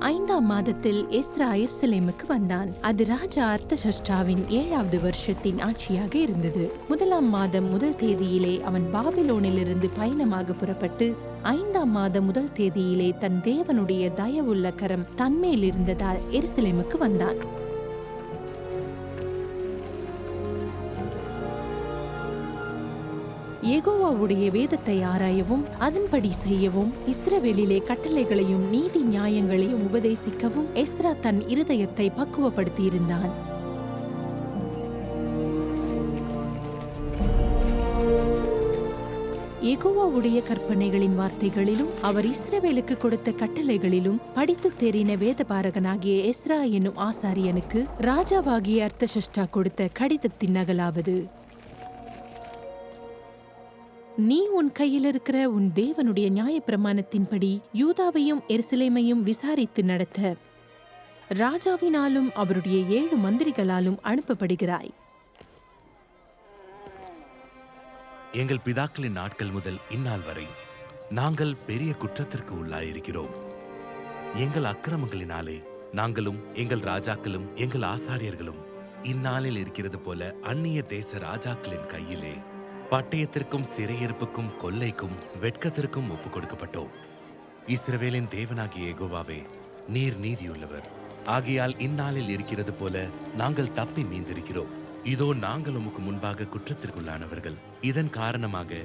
5ஆம் மாதத்தில் எஸ்ரா எருசலேமுக்கு வந்தான். அது ராஜா அர்தசஷ்டாவின் 7வது வருஷத்தின் ஆட்சியாக இருந்தது. 1ஆம் மாதம் 1 தேதியிலே அவன் பாபிலோனிலிருந்து பயணமாக புறப்பட்டு 5ஆம் மாதம் 1 தேதியிலே தன் தேவனுடைய தயவுள்ள கரம் தன்மேல் இருந்ததால் எருசலேமுக்கு வந்தான். யெகோவாவுடைய வேதத்தை ஆராயவும் அதன்படி செய்யவும் இஸ்ரவேலிலே கட்டளைகளையும் நீதி நியாயங்களையும் உபதேசிக்கவும் எஸ்ரா தன் இருதயத்தை பக்குவப்படுத்தியிருந்தான். யெகோவாவுடைய கற்பனைகளின் வார்த்தைகளிலும் அவர் இஸ்ரவேலுக்கு கொடுத்த கட்டளைகளிலும் படித்து தெரிந்த வேதபாரகனாகிய எஸ்ரா என்னும் ஆசாரியனுக்கு ராஜாவாகிய அர்தசஷ்டா கொடுத்த கடிதத்தின் நகலாவது: நீ உன் கையில் இருக்கிற உன் தேவனுடைய நியாயப்பிரமாணத்தின்படி யூதாவையும் எருசலேமையும் விசாரித்து நடத்த ராஜாவினாலும் அவருடைய 7 மந்திரிகளாலும் அனுப்பப்படுகிறாய். எங்கள் பிதாக்களின் நாட்கள் முதல் இந்நாள் வரை நாங்கள் பெரிய குற்றத்திற்கு உள்ளாயிருக்கிறோம். எங்கள் அக்கிரமங்களினாலே நாங்களும் எங்கள் ராஜாக்களும் எங்கள் ஆசாரியர்களும் இந்நாளில் இருக்கிறது போல அந்நிய தேச ராஜாக்களின் கையிலே பட்டயத்திற்கும் சிறையிருப்புக்கும் கொள்ளைக்கும் வெட்கத்திற்கும் ஒப்புக் கொடுக்கப்பட்டோம். இஸ்ரவேலின் தேவனாகிய யெகோவாவே, நீர் நீதியுள்ளவர். ஆகையால் இந்நாளில் இருக்கிறது போல நாங்கள் தப்பி மீந்திருக்கிறோம். இதோ நாங்கள் உமக்கு முன்பாக குற்றத்திற்குள்ளானவர்கள். இதன் காரணமாக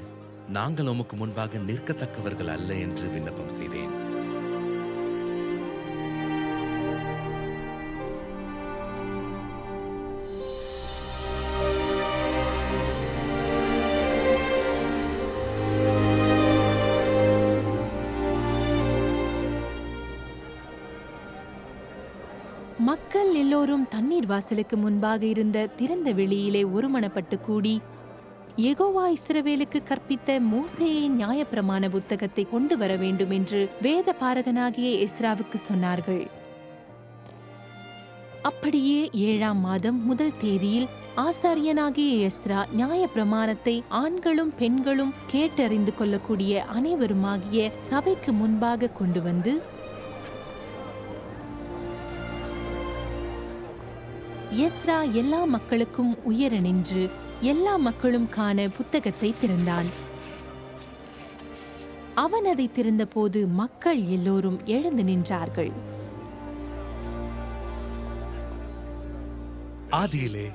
நாங்கள் உமக்கு முன்பாக நிற்கத்தக்கவர்கள் அல்ல என்று விண்ணப்பம் செய்தேன். மக்கள் எல்லோரும் தண்ணீர் வாசலுக்கு முன்பாக இருந்த திறந்த வெளியிலே ஒருமனப்பட்டு கூடி யெகோவா இஸ்ரவேலுக்கு கற்பித்த மோசேயின் நியாயப்பிரமாண புத்தகத்தை கொண்டு வர வேண்டும் என்று வேத பாரகனாகிய எஸ்ராவுக்கு சொன்னார்கள். அப்படியே 7ஆம் மாதம் 1 தேதியில் ஆசாரியனாகிய எஸ்ரா நியாயப்பிரமாணத்தை ஆண்களும் பெண்களும் கேட்டறிந்து கொள்ளக்கூடிய அனைவருமாகிய சபைக்கு முன்பாக கொண்டு வந்து எஸ்ரா எல்லா மக்களுக்கும் உயர நின்று எல்லா மக்களும் காண புத்தகத்தை திறந்தான். அவன் அதை திறந்தபோது மக்கள் எல்லோரும் எழுந்து நின்றார்கள். ஆதியிலே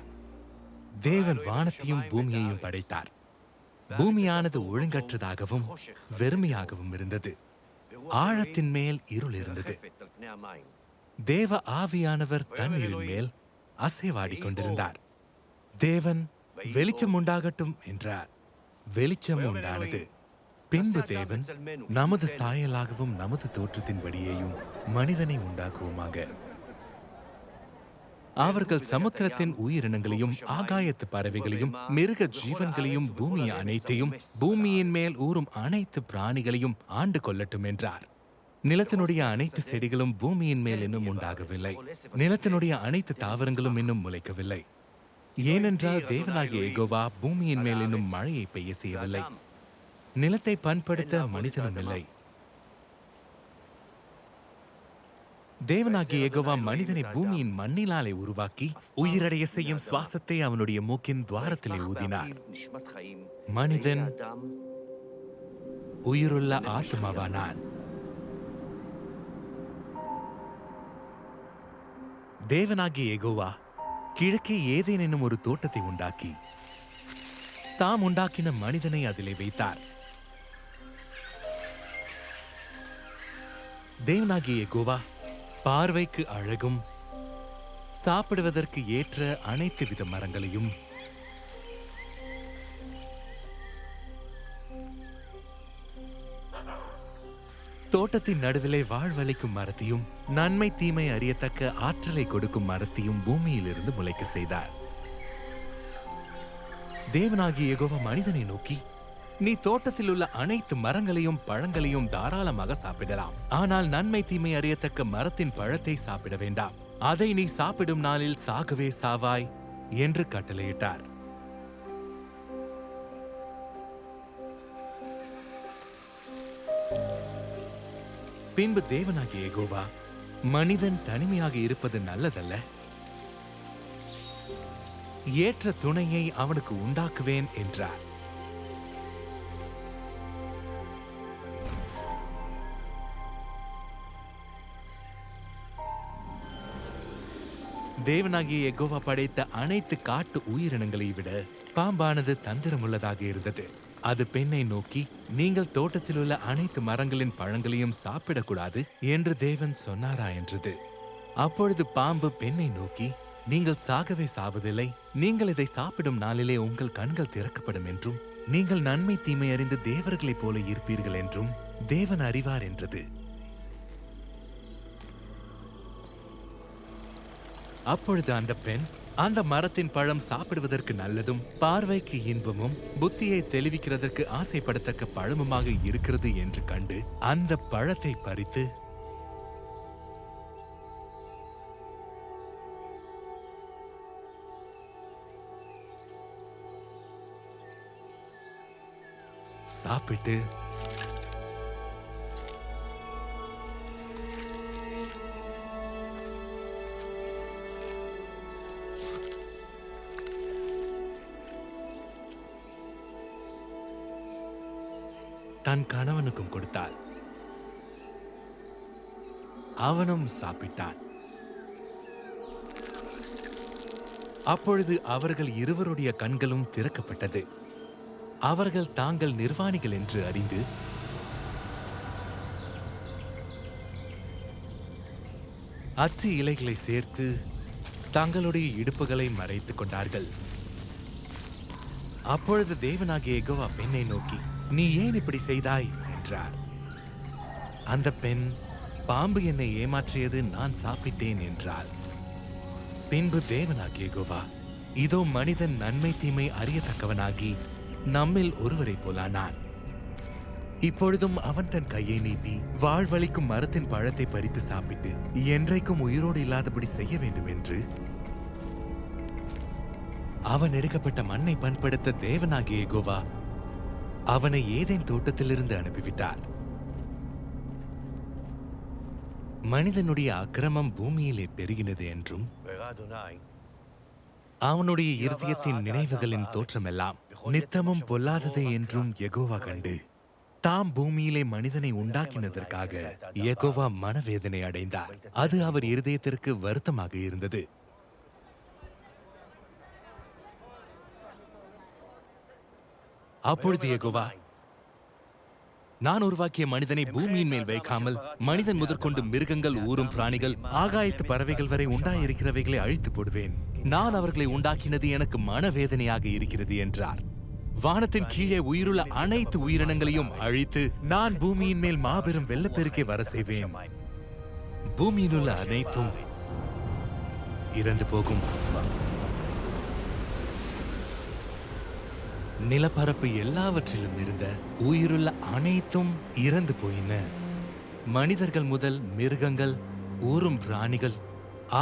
தேவன் வானத்தையும் பூமியையும் படைத்தார். பூமியானது ஒழுங்கற்றதாகவும் வெறுமையாகவும் இருந்தது. ஆழத்தின் மேல் இருள் இருந்தது. தேவ ஆவியானவர் தண்ணீரின் மேல் அசைவாடி கொண்டிருந்தார். தேவன் வெளிச்சம் உண்டாகட்டும் என்றார். வெளிச்சம் உண்டானது. பின்பு தேவன் நமது சாயலாகவும் நமது தோற்றத்தின்படியேயும் மனிதனை உண்டாக்குவோமாக. அவர்கள் சமுத்திரத்தின் உயிரினங்களையும் ஆகாயத்து பறவைகளையும் மிருக ஜீவன்களையும் பூமி அனைத்தையும் பூமியின் மேல் ஊறும் அனைத்து பிராணிகளையும் ஆண்டு கொள்ளட்டும் என்றார். நிலத்தினுடைய அனைத்து செடிகளும் பூமியின் மேல் இன்னும் உண்டாகவில்லை. நிலத்தினுடைய அனைத்து தாவரங்களும் இன்னும் முளைக்கவில்லை. ஏனென்றால் தேவனாகிய யெகோவா பூமியின் மேல் இன்னும் மழையை பெய்ய செய்யவில்லை. நிலத்தை பண்படுத்த மனிதனும் இல்லை. தேவனாகிய யெகோவா மனிதனை பூமியின் மண்ணினாலே உருவாக்கி உயிரடைய செய்யும் சுவாசத்தை அவனுடைய மூக்கின் துவாரத்திலே ஊதினார். மனிதன் உயிருள்ள ஆத்மாவானான். தேவனாகிய யெகோவா கிழக்கே ஏதேன் என்னும் ஒரு தோட்டத்தை உண்டாக்கி தாம் உண்டாக்கின மனிதனை அதிலே வைத்தார். தேவனாகிய யெகோவா பார்வைக்கு அழகும் சாப்பிடுவதற்கு ஏற்ற அனைத்து வித மரங்களையும் தோட்டத்தின் நடுவிலே வாழ்வளிக்கும் மரத்தையும் நன்மை தீமை அறியத்தக்க ஆற்றலை கொடுக்கும் மரத்தையும் பூமியிலிருந்து முளைக்க செய்தார். தேவனாகிய யெகோவா மனிதனை நோக்கி, நீ தோட்டத்தில் உள்ள அனைத்து மரங்களையும் பழங்களையும் தாராளமாக சாப்பிடலாம். ஆனால் நன்மை தீமை அறியத்தக்க மரத்தின் பழத்தை சாப்பிட வேண்டாம். அதை நீ சாப்பிடும் நாளில் சாகவே சாவாய் என்று கட்டளையிட்டார். பின்பு தேவனாகிய யெகோவா மனிதன் தனிமையாக இருப்பது நல்லதல்ல. ஏற்ற துணையை அவனுக்கு உண்டாக்குவேன் என்றார். தேவனாகிய யெகோவா படைத்த அனைத்து காட்டு உயிரினங்களை விட பாம்பானது தந்திரமுள்ளதாக இருந்தது. அது பெண்ணை நோக்கி, நீங்கள் தோட்டத்தில் உள்ள அனைத்து மரங்களின் பழங்களையும் சாப்பிடக்கூடாது என்று தேவன் சொன்னாரா என்றது. அப்பொழுது பாம்பு பெண்ணை நோக்கி, நீங்கள் சாகவே சாவதில்லை. நீங்கள் இதை சாப்பிடும் நாளிலே உங்கள் கண்கள் திறக்கப்படும் என்றும் நீங்கள் நன்மை தீமை அறிந்து தேவர்களைப் போல இருப்பீர்கள் என்றும் தேவன் அறிவார் என்றது. அப்பொழுது அந்த பெண், அந்த மரத்தின் பழம் சாப்பிடுவதற்கு நல்லதும் பார்வைக்கு இன்பமும் புத்தியை தெளிவிக்கிறதற்கு ஆசைப்படத்தக்க பழமுமாக இருக்கிறது என்று கண்டு அந்த பழத்தை பறித்து சாப்பிட்டு தன் கணவனுக்கும் கொடுத்தாள். அவனும் சாப்பிட்டான். அப்பொழுது அவர்கள் இருவருடைய கண்களும் திறக்கப்பட்டது. அவர்கள் தாங்கள் நிர்வாணிகள் என்று அறிந்து அத்தி இலைகளை சேர்த்து தங்களுடைய இடுப்புகளை மறைத்துக் கொண்டார்கள். அப்பொழுது தேவனாகிய யெகோவா பெண்ணை நோக்கி, நீ ஏன் இப்படி செய்தாய் என்றார். அந்த பெண், பாம்பு என்னை ஏமாற்றியது, நான் சாப்பிட்டேன் என்றாள். பின்பு தேவனாகிய யெகோவா, இதோ மனிதன் நன்மை தீமை அறியத்தக்கவனாகி நம்மில் ஒருவரை போலானான். இப்பொழுதும் அவன் தன் கையை நீட்டி வாழ்வளிக்கும் மரத்தின் பழத்தை பறித்து சாப்பிட்டு என்றைக்கும் உயிரோடு இல்லாதபடி செய்ய வேண்டும் என்று அவன் எடுக்கப்பட்ட மண்ணை பண்படுத்த தேவனாகிய யெகோவா அவனை ஏதேன் தோட்டத்திலிருந்து அனுப்பிவிட்டார். மனிதனுடைய அக்கிரமம் பூமியிலே பெருகினது என்றும் அவனுடைய இருதயத்தின் நினைவுகளின் தோற்றமெல்லாம் நித்தமும் பொல்லாதது என்றும் யெகோவா கண்டு தாம் பூமியிலே மனிதனை உண்டாக்கினதற்காக யெகோவா மனவேதனை அடைந்தார். அது அவர் இருதயத்திற்கு வருத்தமாக இருந்தது. அப்பொழுது யெகோவா, நான் உருவாக்கிய மனிதனை பூமியின் மேல் வைக்காமல் மனிதன் முதற்கொண்டு மிருகங்கள், ஊரும் பிராணிகள், ஆகாயத்து பறவைகள் வரை உண்டாயிருக்கிறவைகளை அழித்து போடுவேன். நான் அவர்களை உண்டாக்கினது எனக்கு மனவேதனையாக இருக்கிறது என்றார். வானத்தின் கீழே உயிருள்ள அனைத்து உயிரினங்களையும் அழித்து நான் பூமியின் மேல் மாபெரும் வெள்ளப்பெருக்கை வர செய்வேன். பூமியில் உள்ள அனைத்தும் இறந்து போகும். நிலப்பரப்பு எல்லாவற்றிலும் இருந்த உயிருள்ள அனைத்தும் இறந்து போயின. மனிதர்கள் முதல் மிருகங்கள், ஊரும் பிராணிகள்,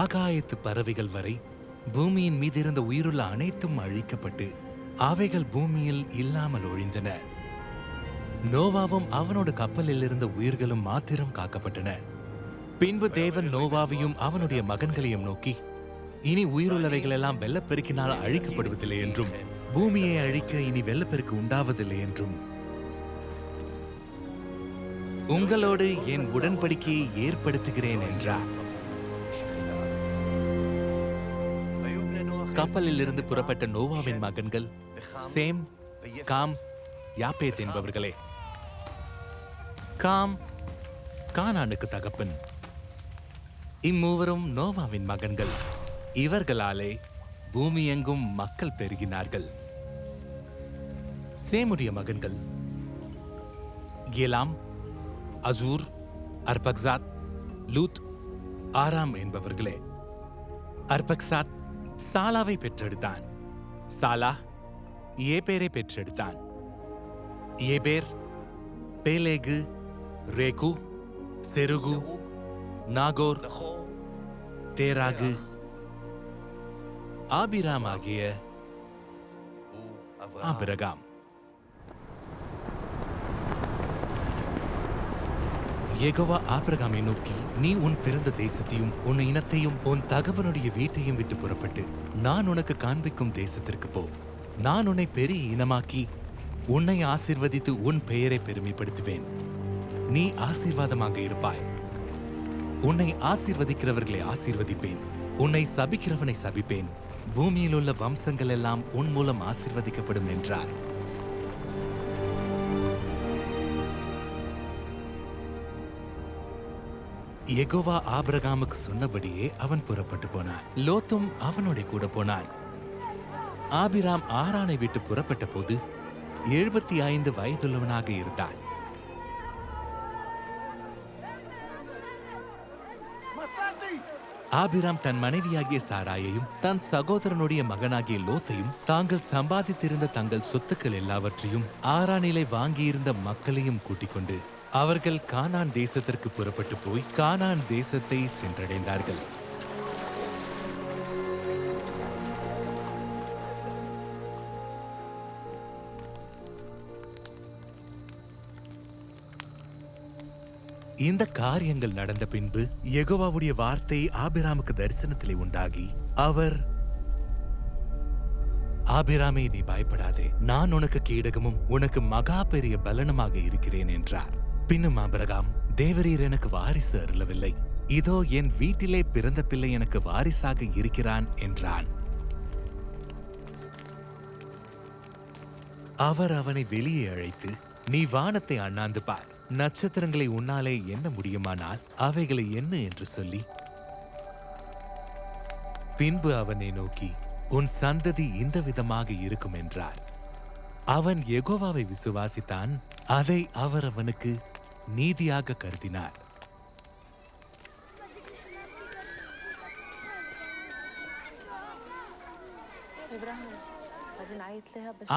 ஆகாயத்து பறவைகள் வரை பூமியின் மீது இருந்த உயிருள்ள அனைத்தும் அழிக்கப்பட்டு அவைகள் பூமியில் இல்லாமல் ஒழிந்தன. நோவாவும் அவனோட கப்பலில் இருந்த உயிர்களும் மாத்திரம் காக்கப்பட்டன. பின்பு தேவன் நோவாவையும் அவனுடைய மகன்களையும் நோக்கி, இனி உயிருள்ளவைகள் எல்லாம் வெள்ளப்பெருக்கினால் அழிக்கப்படுவதில்லை என்றும் பூமியை அழிக்க இனி வெள்ளப்பெருக்கு உண்டாவதில்லை என்றும் உங்களோடு என் உடன்படிக்கையை ஏற்படுத்துகிறேன் என்றார். கப்பலில் இருந்து புறப்பட்ட நோவாவின் மகன்கள் சேம், காம், யாப்பேத் என்பவர்களே. காம் கானானுக்கு தகப்பன். இம்மூவரும் நோவாவின் மகன்கள். இவர்களாலே பூமி எங்கும் மக்கள் பெருகினார்கள். சேமுடைய மகன்கள் ஏலாம், அசூர், அர்பக்சாத், லூத், ஆராம் என்பவர்களே. அர்பக்சாத் சாலாவை பெற்றெடுத்தான். சாலா ஏபேரை பெற்றெடுத்தான். ஏபேர் பேலேகு, ரேகு, செருகு, நாகோர், தேராகு, ஆபிராம் ஆகிய ஆபிரகாம். யெகோவா ஆபிரகாமை நோக்கி, நீ உன் பிறந்த தேசத்தையும் உன் இனத்தையும் உன் தகப்பனுடைய வீட்டையும் விட்டு புறப்பட்டு நான் உனக்கு காண்பிக்கும் தேசத்திற்கு போ. நான் உன்னை பெரிய இனமாக்கி உன்னை ஆசீர்வதித்து உன் பெயரை பெருமைப்படுத்துவேன். நீ ஆசீர்வாதமாக இருப்பாய். உன்னை ஆசீர்வதிக்கிறவர்களை ஆசீர்வதிப்பேன், உன்னை சபிக்கிறவனை சபிப்பேன். பூமியில் உள்ள வம்சங்கள் எல்லாம் உன் மூலம் ஆசீர்வதிக்கப்படும் என்றார். யெகோவா ஆபிரகாமுக்கு சொன்னபடியே அவன் புறப்பட்டு போனான். லோத்தும் அவனோட கூட போனான். ஆபிராம் ஆரானை விட்டு புறப்பட்ட போது 75 வயதுள்ளவனாக இருந்தான். ஆபிராம் தன் மனைவியாகிய சாராயையும் தன் சகோதரனுடைய மகனாகிய லோத்தையும் தாங்கள் சம்பாதித்திருந்த தங்கள் சொத்துக்கள் எல்லாவற்றையும் ஆரானிலே வாங்கியிருந்த மக்களையும் கூட்டிக் கொண்டு அவர்கள் கானான் தேசத்திற்கு புறப்பட்டு போய் கானான் தேசத்தை சென்றடைந்தார்கள். இந்த காரியங்கள் நடந்த பின்பு யெகோவாவுடைய வார்த்தை ஆபிராமுக்கு தரிசனத்திலே உண்டாகி, அவர், ஆபிராமே, நீ பயப்படாதே, நான் உனக்கு கேடகமும் உனக்கு மகா பெரிய பலனுமாக இருக்கிறேன் என்றார். பின்னும் ஆபிரகாம், தேவரீர் எனக்கு வாரிசு அருளவில்லை, இதோ என் வீட்டிலே பிறந்த பிள்ளை எனக்கு வாரிசாக இருக்கிறான் என்றான். அவர் அவனை வெளியே அழைத்து, நீ வானத்தை அண்ணாந்து பார், நட்சத்திரங்களை உன்னாலே எண்ண முடியுமானால் அவைகளை எண்ணு என்று சொல்லி, பின்பு அவனை நோக்கி, உன் சந்ததி இந்த விதமாக இருக்கும் என்றார். அவன் யெகோவாவை விசுவாசித்தான், அதை அவர் அவனுக்கு நீதியாக கருதினார்.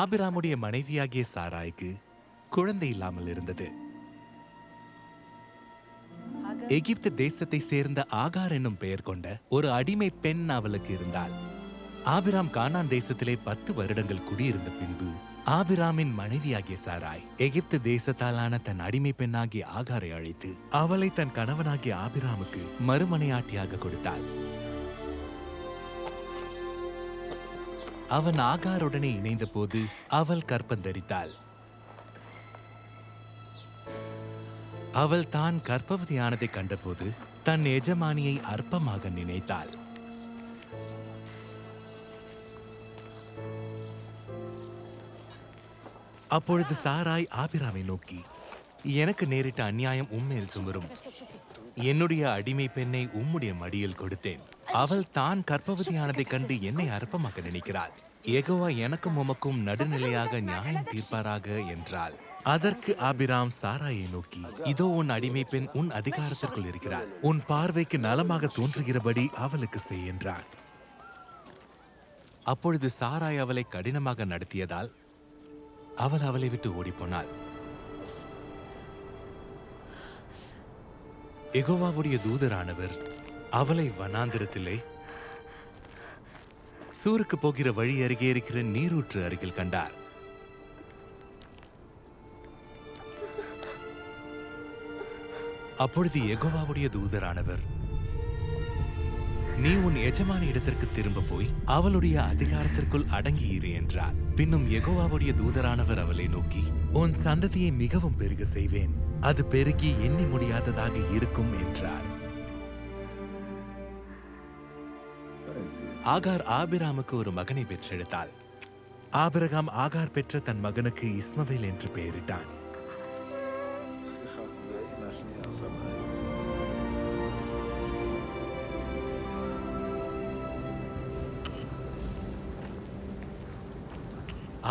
ஆபிராமுடைய மனைவியாகிய சாராய்க்கு குழந்தை இல்லாமல் இருந்தது. எகிப்து தேசத்தை சேர்ந்த ஆகார் என்னும் பெயர் கொண்ட ஒரு அடிமை பெண் அவளுக்கு இருந்தாள். ஆபிராம் கானான் தேசத்திலே 10 வருடங்கள் குடியிருந்த பின்பு ஆபிராமின் மனைவியாகிய சாராய் எகிப்து தேசத்தாலான தன் அடிமை பெண்ணாகிய ஆகாரை அழைத்து அவளை தன் கணவனாகிய ஆபிராமுக்கு மறுமனையாட்டியாக கொடுத்தாள். அவன் ஆகாருடனே இணைந்த போது அவள் கர்ப்பந்தரித்தாள். அவள் தான் கர்ப்பவதியானதை கண்டபோது தன் எஜமானியை அற்பமாக நினைத்தாள். அப்பொழுது சாராய் ஆபிராமை நோக்கி, எனக்கு நேரிட்ட அநியாயம் உம்மேல் சுமரும். என்னுடைய அடிமை பெண்ணை உம்முடைய மடியில் கொடுத்தேன். அவள் தான் கர்ப்பவதியானதைக் கண்டு என்னை அற்பமாக நினைக்கிறாள். யெகோவா எனக்கும் உமக்கும் நடுநிலையாக நியாயம் தீர்ப்பாராக என்றாள். அதற்கு ஆபிராம் சாராயை நோக்கி, இதோ உன் அடிமை பெண் உன் அதிகாரத்திற்குள் இருக்கிறாள். உன் பார்வைக்கு நலமாக தோன்றுகிறபடி அவளுக்கு செய் என்றான். அப்பொழுது சாராய் அவளை கடினமாக நடத்தியதால் அவள் அவளை விட்டு ஓடிப்போனாள். யெகோவாவுடைய தூதரானவர் அவளை வனாந்திரத்திலே சூருக்கு போகிற வழி அருகே இருக்கிற நீரூற்று அருகில் கண்டார். அப்பொழுது யெகோவாவுடைய தூதரானவர், நீ உன் எஜமானி இடத்திற்கு திரும்ப போய் அவளுடைய அதிகாரத்திற்குள் அடங்கியிரு என்றார். பின்னும் யெகோவாவுடைய தூதரானவர் அவளை நோக்கி, உன் சந்ததியை மிகவும் பெருக செய்வேன், அது பெருகி எண்ணி முடியாததாக இருக்கும் என்றார். ஆகார் ஆபிராமுக்கு ஒரு மகனை பெற்றெடுத்தாள். ஆபிரகாம் ஆகார் பெற்ற தன் மகனுக்கு இஸ்மவேல் என்று பெயரிட்டான்.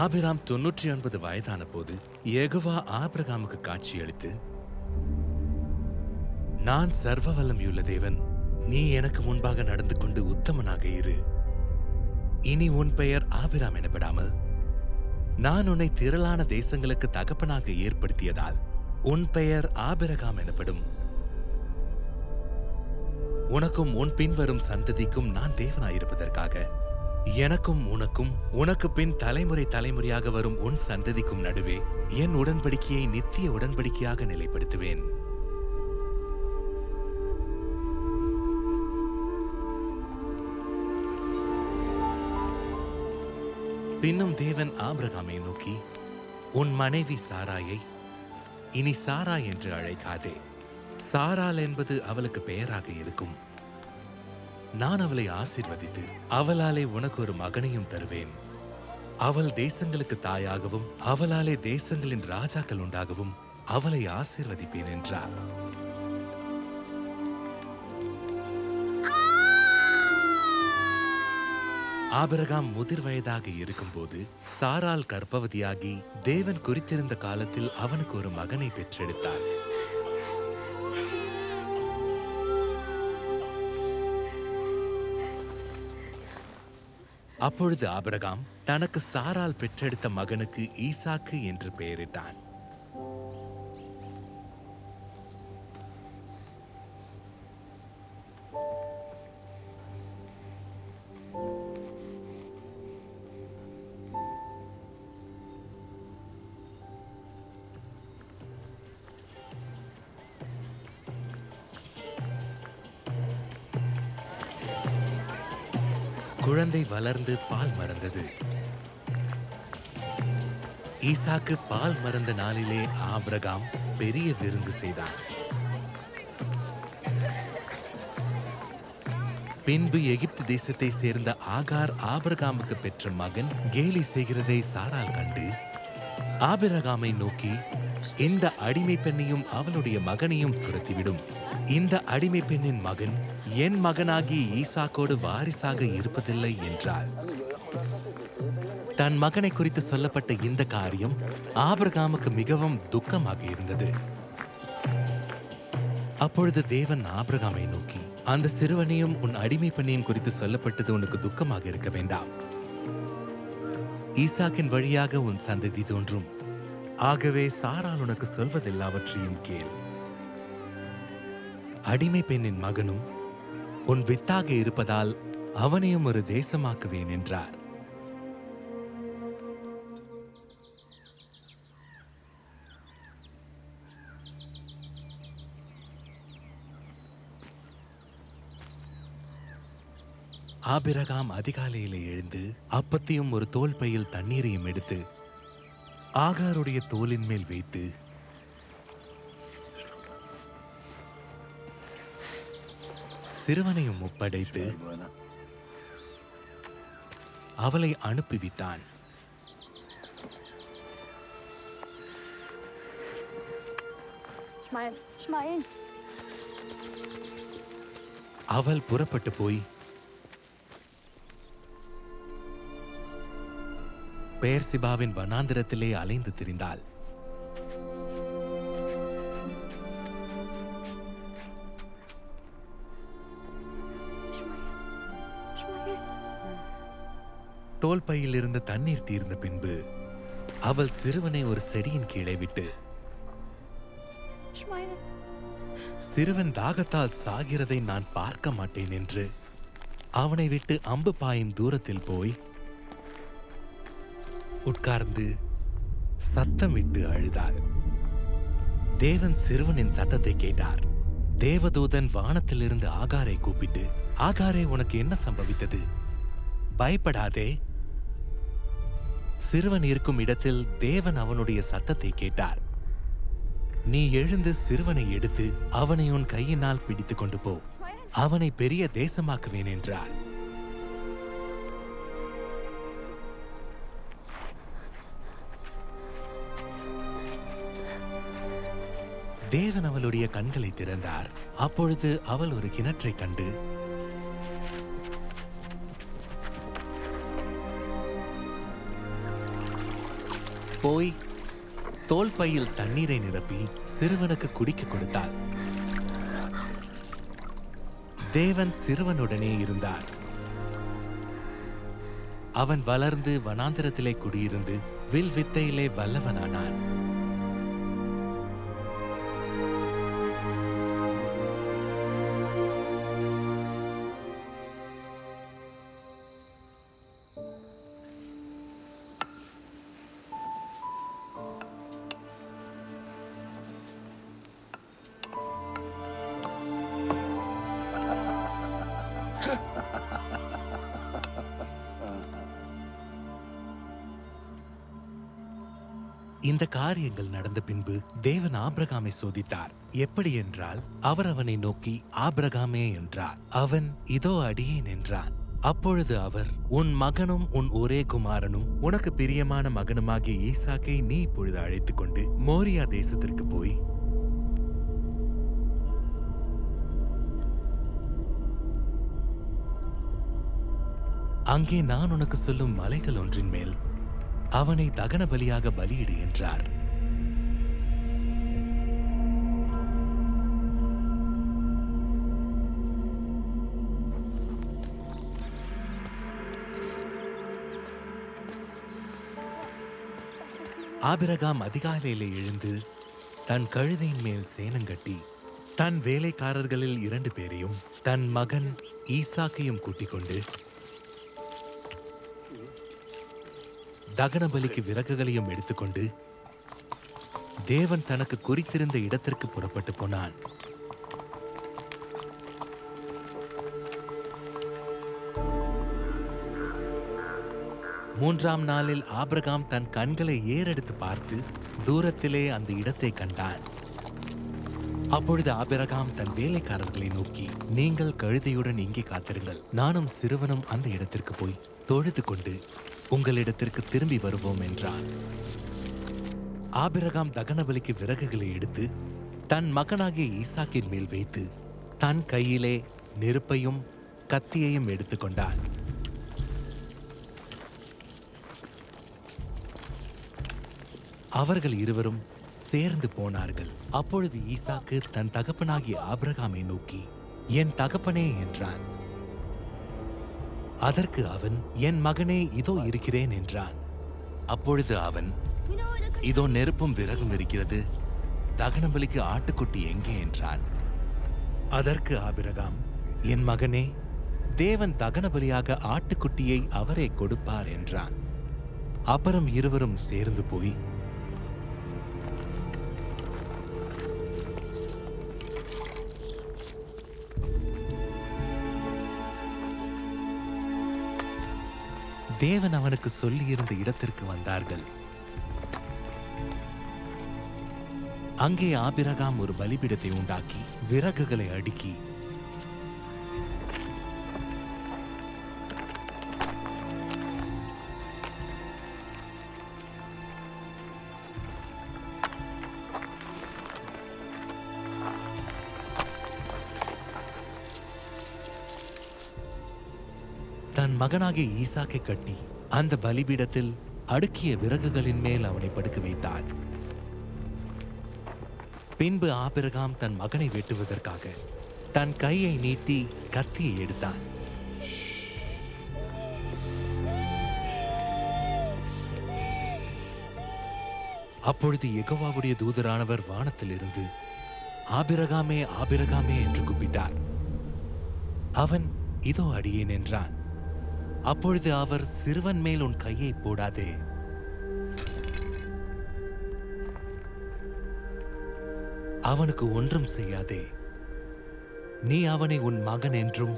ஆபிராம் 99 வயதான போது யெகோவா ஆபிரகாமுக்கு காட்சியளித்து, நான் சர்வ வல்லமையுள்ள தேவன், நீ எனக்கு முன்பாக நடந்து கொண்டு உத்தமனாக இரு. இனி உன் பெயர் ஆபிராம் எனப்படாமல் நான் உன்னை திரளான தேசங்களுக்கு தகப்பனாக ஏற்படுத்தியதால் உன் பெயர் ஆபிரகாம் எனப்படும். உனக்கும் உன் பின்வரும் சந்ததிக்கும் நான் தேவனாயிருப்பதற்காக எனக்கும் உனக்கும் உனக்கு பின் தலைமுறை தலைமுறையாக வரும் உன் சந்ததிக்கும் நடுவே என் உடன்படிக்கையை நித்திய உடன்படிக்கையாக நிலைப்படுத்துவேன். பின்னும் தேவன் ஆபிரகாமை நோக்கி, உன் மனைவி சாராயை இனி சாரா என்று அழைக்காதே. சாராள் என்பது அவளுக்கு பெயராக இருக்கும். நான் அவளை ஆசீர்வதித்து அவளாலே உனக்கு ஒரு மகனையும் தருவேன். அவள் தேசங்களுக்கு தாயாகவும் அவளாலே தேசங்களின் ராஜாக்கள் உண்டாகவும் அவளை ஆசீர்வதிப்பேன் என்றார். ஆபிரகாம் முதிர் வயதாக இருக்கும்போது சாராள் கர்ப்பவதியாகி தேவன் குறித்திருந்த காலத்தில் அவனுக்கு ஒரு மகனை பெற்றெடுத்தார். அப்பொழுது ஆபிரகாம் தனக்கு சாராள் பெற்றெடுத்த மகனுக்கு ஈசாக்கு என்று பெயரிட்டான். குழந்தை வளர்ந்து பால் மறந்தது. ஈசாக்கு பால் மறந்த நாளிலே ஆபிரகாம் பெரிய விருந்து செய்தான். பின்பு எகிப்து தேசத்தை சேர்ந்த ஆகார் ஆபிரகாமுக்கு பெற்ற மகன் கேலி செய்கிறதை சாராள் கண்டு ஆபிரகாமை நோக்கி, இந்த அடிமை பெண்ணையும் அவளுடைய மகனையும் துரத்திவிடும். இந்த அடிமை பெண்ணின் மகன் என் மகனாகி ஈசாக்கோடு வாரிசாக இருப்பதில்லை என்றாள். தன் மகனை குறித்து சொல்லப்பட்ட இந்த காரியம் ஆபிரகாமுக்கு மிகவும் துக்கமாக இருந்தது. அப்பொழுது தேவன் ஆபிரகாமை நோக்கி, அந்த சிறுவனையும் உன் அடிமை பெண்ணையும் குறித்து சொல்லப்பட்டது உனக்கு துக்கமாக இருக்க வேண்டாம். ஈசாக்கின் வழியாக உன் சந்ததி தோன்றும். ஆகவே சாராள் உனக்கு சொல்வதெல்லாவற்றையும் கேள். அடிமை பெண்ணின் மகனும் உன் வித்தாக இருப்பதால் அவனையும் ஒரு தேசமாக்குவேன் என்றார். ஆபிரகாம் அதிகாலையிலே எழுந்து அப்பத்தையும் ஒரு தோல் பையில் தண்ணீரையும் எடுத்து ஆகாருடைய தோலின் மேல் வைத்து சிறுவனையும் ஒப்படைத்து அவளை அனுப்பிவிட்டான். அவள் புறப்பட்டு போய் பெயர்சிபாவின் வனாந்திரத்திலே அலைந்து திரிந்தாள். தோல் பையில் இருந்த தண்ணீர் தீர்ந்த பின்பு அவள் சிறுவனை ஒரு செடியின் கீழே விட்டு, சிறுவன் தாகத்தால் சாகிறதை நான் பார்க்க மாட்டேன் என்று அவனை விட்டு அம்பு பாயும் தூரத்தில் போய் உட்கார்ந்து சத்தமிட்டு அழுதாள். தேவன் சிறுவனின் சத்தத்தை கேட்டார். தேவதூதன் வானத்திலிருந்து ஆகாரை கூப்பிட்டு, ஆகாரே, உனக்கு என்ன சம்பவித்தது? பயப்படாதே. சிறுவன் இருக்கும் இடத்தில் தேவன் அவனுடைய சத்தத்தை கேட்டார். நீ எழுந்து சிறுவனை எடுத்து அவனை உன் கையினால் பிடித்துக் கொண்டு போ, அவனை பெரிய தேசமாக்குவேன் என்றார். தேவன் அவளுடைய கண்களை திறந்தார். அப்பொழுது அவள் ஒரு கிணற்றை கண்டு போய் தோல் பையில் தண்ணீரை நிரப்பி சிறுவனுக்கு குடிக்க கொடுத்தாள். தேவன் சிறுவனுடனே இருந்தார். அவன் வளர்ந்து வனாந்திரத்திலே குடியிருந்து வில் வித்தையிலே வல்லவனானான். இந்த காரியங்கள் நடந்த பின்பு தேவன் ஆபிரகாமை சோதித்தார். எப்படி என்றால், அவர் அவனை நோக்கி, ஆபிரகாமே என்றார். அவன், இதோ அடியேன் என்றான். அப்பொழுது அவர், உன் மகனும் உன் ஒரே குமாரனும் உனக்கு பிரியமான மகனுமாகிய ஈசாக்கை நீ இப்பொழுது அழைத்துக் கொண்டு மோரியா தேசத்திற்கு போய் அங்கே நான் உனக்கு சொல்லும் மலைகள் ஒன்றின் மேல் அவனை தகன பலியாக பலியிடு என்றார். ஆபிரகாம் அதிகாலையிலே எழுந்து தன் கழுதையின் மேல் சேனங்கட்டி தன் வேலைக்காரர்களில் 2 பேரையும் தன் மகன் ஈசாக்கையும் கூட்டிக் கொண்டு தகன பலிக்கு விறகுகளையும் எடுத்துக்கொண்டு தேவன் தனக்கு குறித்திருந்த இடத்திற்கு புறப்பட்டு போனான். மூன்றாம் நாளில் ஆபிரகாம் தன் கண்களை ஏறெடுத்து பார்த்து தூரத்திலே அந்த இடத்தை கண்டான். அப்பொழுது ஆபிரகாம் தன் வேலைக்காரர்களை நோக்கி, நீங்கள் கழுதையுடன் இங்கே காத்திருங்கள், நானும் சிறுவனும் அந்த இடத்திற்கு போய் தொழுது கொண்டு உங்களிடத்திற்கு திரும்பி வருவோம் என்றான். ஆபிரகாம் தகனபலிக்கு விறகுகளை எடுத்து தன் மகனாகிய ஈசாக்கின் மேல் வைத்து தன் கையிலே நெருப்பையும் கத்தியையும் எடுத்துக்கொண்டான். அவர்கள் இருவரும் சேர்ந்து போனார்கள். அப்பொழுது ஈசாக்கு தன் தகப்பனாகிய ஆபிரகாமை நோக்கி, என் தகப்பனே என்றான். அதற்கு அவன், என் மகனே, இதோ இருக்கிறேன் என்றான். அப்பொழுது அவன், இதோ நெருப்பும் விறகும் இருக்கிறது, தகனபலிக்கு ஆட்டுக்குட்டி எங்கே என்றான். அதற்கு ஆபிரகாம், என் மகனே, தேவன் தகனபலியாக ஆட்டுக்குட்டியை அவரே கொடுப்பார் என்றான். அப்புறம் இருவரும் சேர்ந்து போய் தேவன் அவனுக்கு சொல்லியிருந்த இடத்திற்கு வந்தார்கள். அங்கே ஆபிரகாம் ஒரு பலிபீடத்தை உண்டாக்கி விறகுகளை அடுக்கி தன் மகனாகிய ஈசாக்கை கட்டி அந்த பலிபீடத்தில் அடுக்கிய விறகுகளின் மேல் அவனை படுக்க வைத்தான். பின்பு ஆபிரகாம் தன் மகனை வெட்டுவதற்காக தன் கையை நீட்டி கத்தியை எடுத்தான். அப்பொழுது யெகோவாவுடைய தூதரானவர் வானத்திலிருந்து, ஆபிரகாமே, ஆபிரகாமே என்று கூப்பிட்டார். அவன், இதோ அடியேன் என்றான். அப்பொழுது அவர், சிறுவன் மேல் உன் கையை போடாதே, அவனுக்கு ஒன்றும் செய்யாதே. நீ அவனை உன் மகன் என்றும்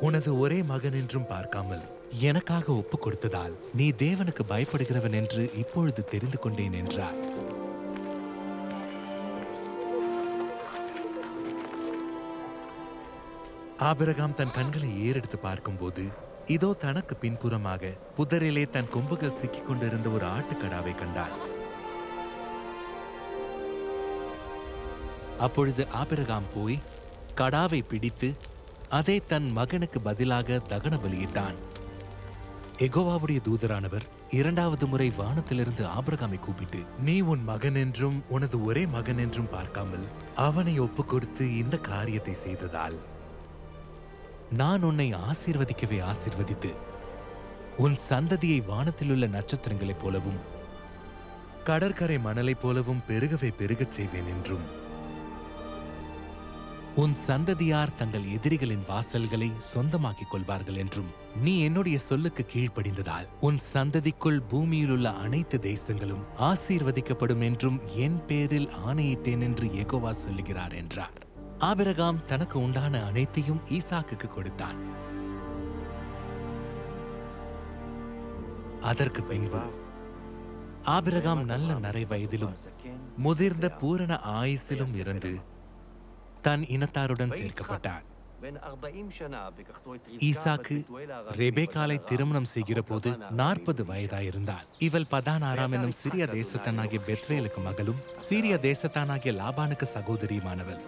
உனது ஒரே மகன் என்றும் பார்க்காமல் எனக்காக ஒப்புக் கொடுத்ததால் நீ தேவனுக்கு பயப்படுகிறவன் என்று இப்பொழுது தெரிந்து கொண்டேன் என்றார். ஆபிரகாம் தன் கண்களை ஏறெடுத்து பார்க்கும்போது, இதோ தனக்கு பின்புறமாக புதரிலே தன் கொம்புகள் சிக்கிக் கொண்டிருந்த ஒரு ஆட்டுக்கடாவை கண்டான். அப்பொழுது ஆபிரகாம் போய் கடாவை பிடித்து அதை தன் மகனுக்கு பதிலாக தகன பலியிட்டான். யெகோவாவுடைய தூதரானவர் 2வது முறை வானத்திலிருந்து ஆபிரகாமை கூப்பிட்டு, நீ உன் மகன் என்றும் உனது ஒரே மகன் என்றும் பார்க்காமல் அவனை ஒப்புக் கொடுத்து இந்த காரியத்தை செய்ததால் நான் உன்னை ஆசீர்வதிக்கவே ஆசீர்வதித்து உன் சந்ததியை வானத்திலுள்ள நட்சத்திரங்களைப் போலவும் கடற்கரை மணலைப் போலவும் பெருகவே பெருகச் செய்வேன் என்றும் உன் சந்ததியார் தங்கள் எதிரிகளின் வாசல்களை சொந்தமாக்கிக் கொள்வார்கள் என்றும் நீ என்னுடைய சொல்லுக்கு கீழ்ப்படிந்ததால் உன் சந்ததிக்குள் பூமியிலுள்ள அனைத்து தேசங்களும் ஆசீர்வதிக்கப்படும் என்றும் என் பேரில் ஆணையிட்டேன் என்று யெகோவா சொல்லுகிறார் என்றார். ஆபிரகாம் தனக்கு உண்டான அனைத்தையும் ஈசாக்குக்கு கொடுத்தான். அதற்கு பின்பு ஆபிரகாம் நல்ல நரை வயதிலும் முதிர்ந்த பூரண ஆயுசிலும் இருந்து தன் இனத்தாருடன் சேர்க்கப்பட்டார். ஈசாக்கு ரெபேக்காலை திருமணம் செய்கிற போது 40 வயதாயிருந்தான். இவள் பதான் ஆராம் என்னும் சிறிய தேசத்தானாகிய பெத்வேலுக்கு மகளும் சீரிய தேசத்தானாகிய லாபானுக்கு சகோதரியுமானவள்.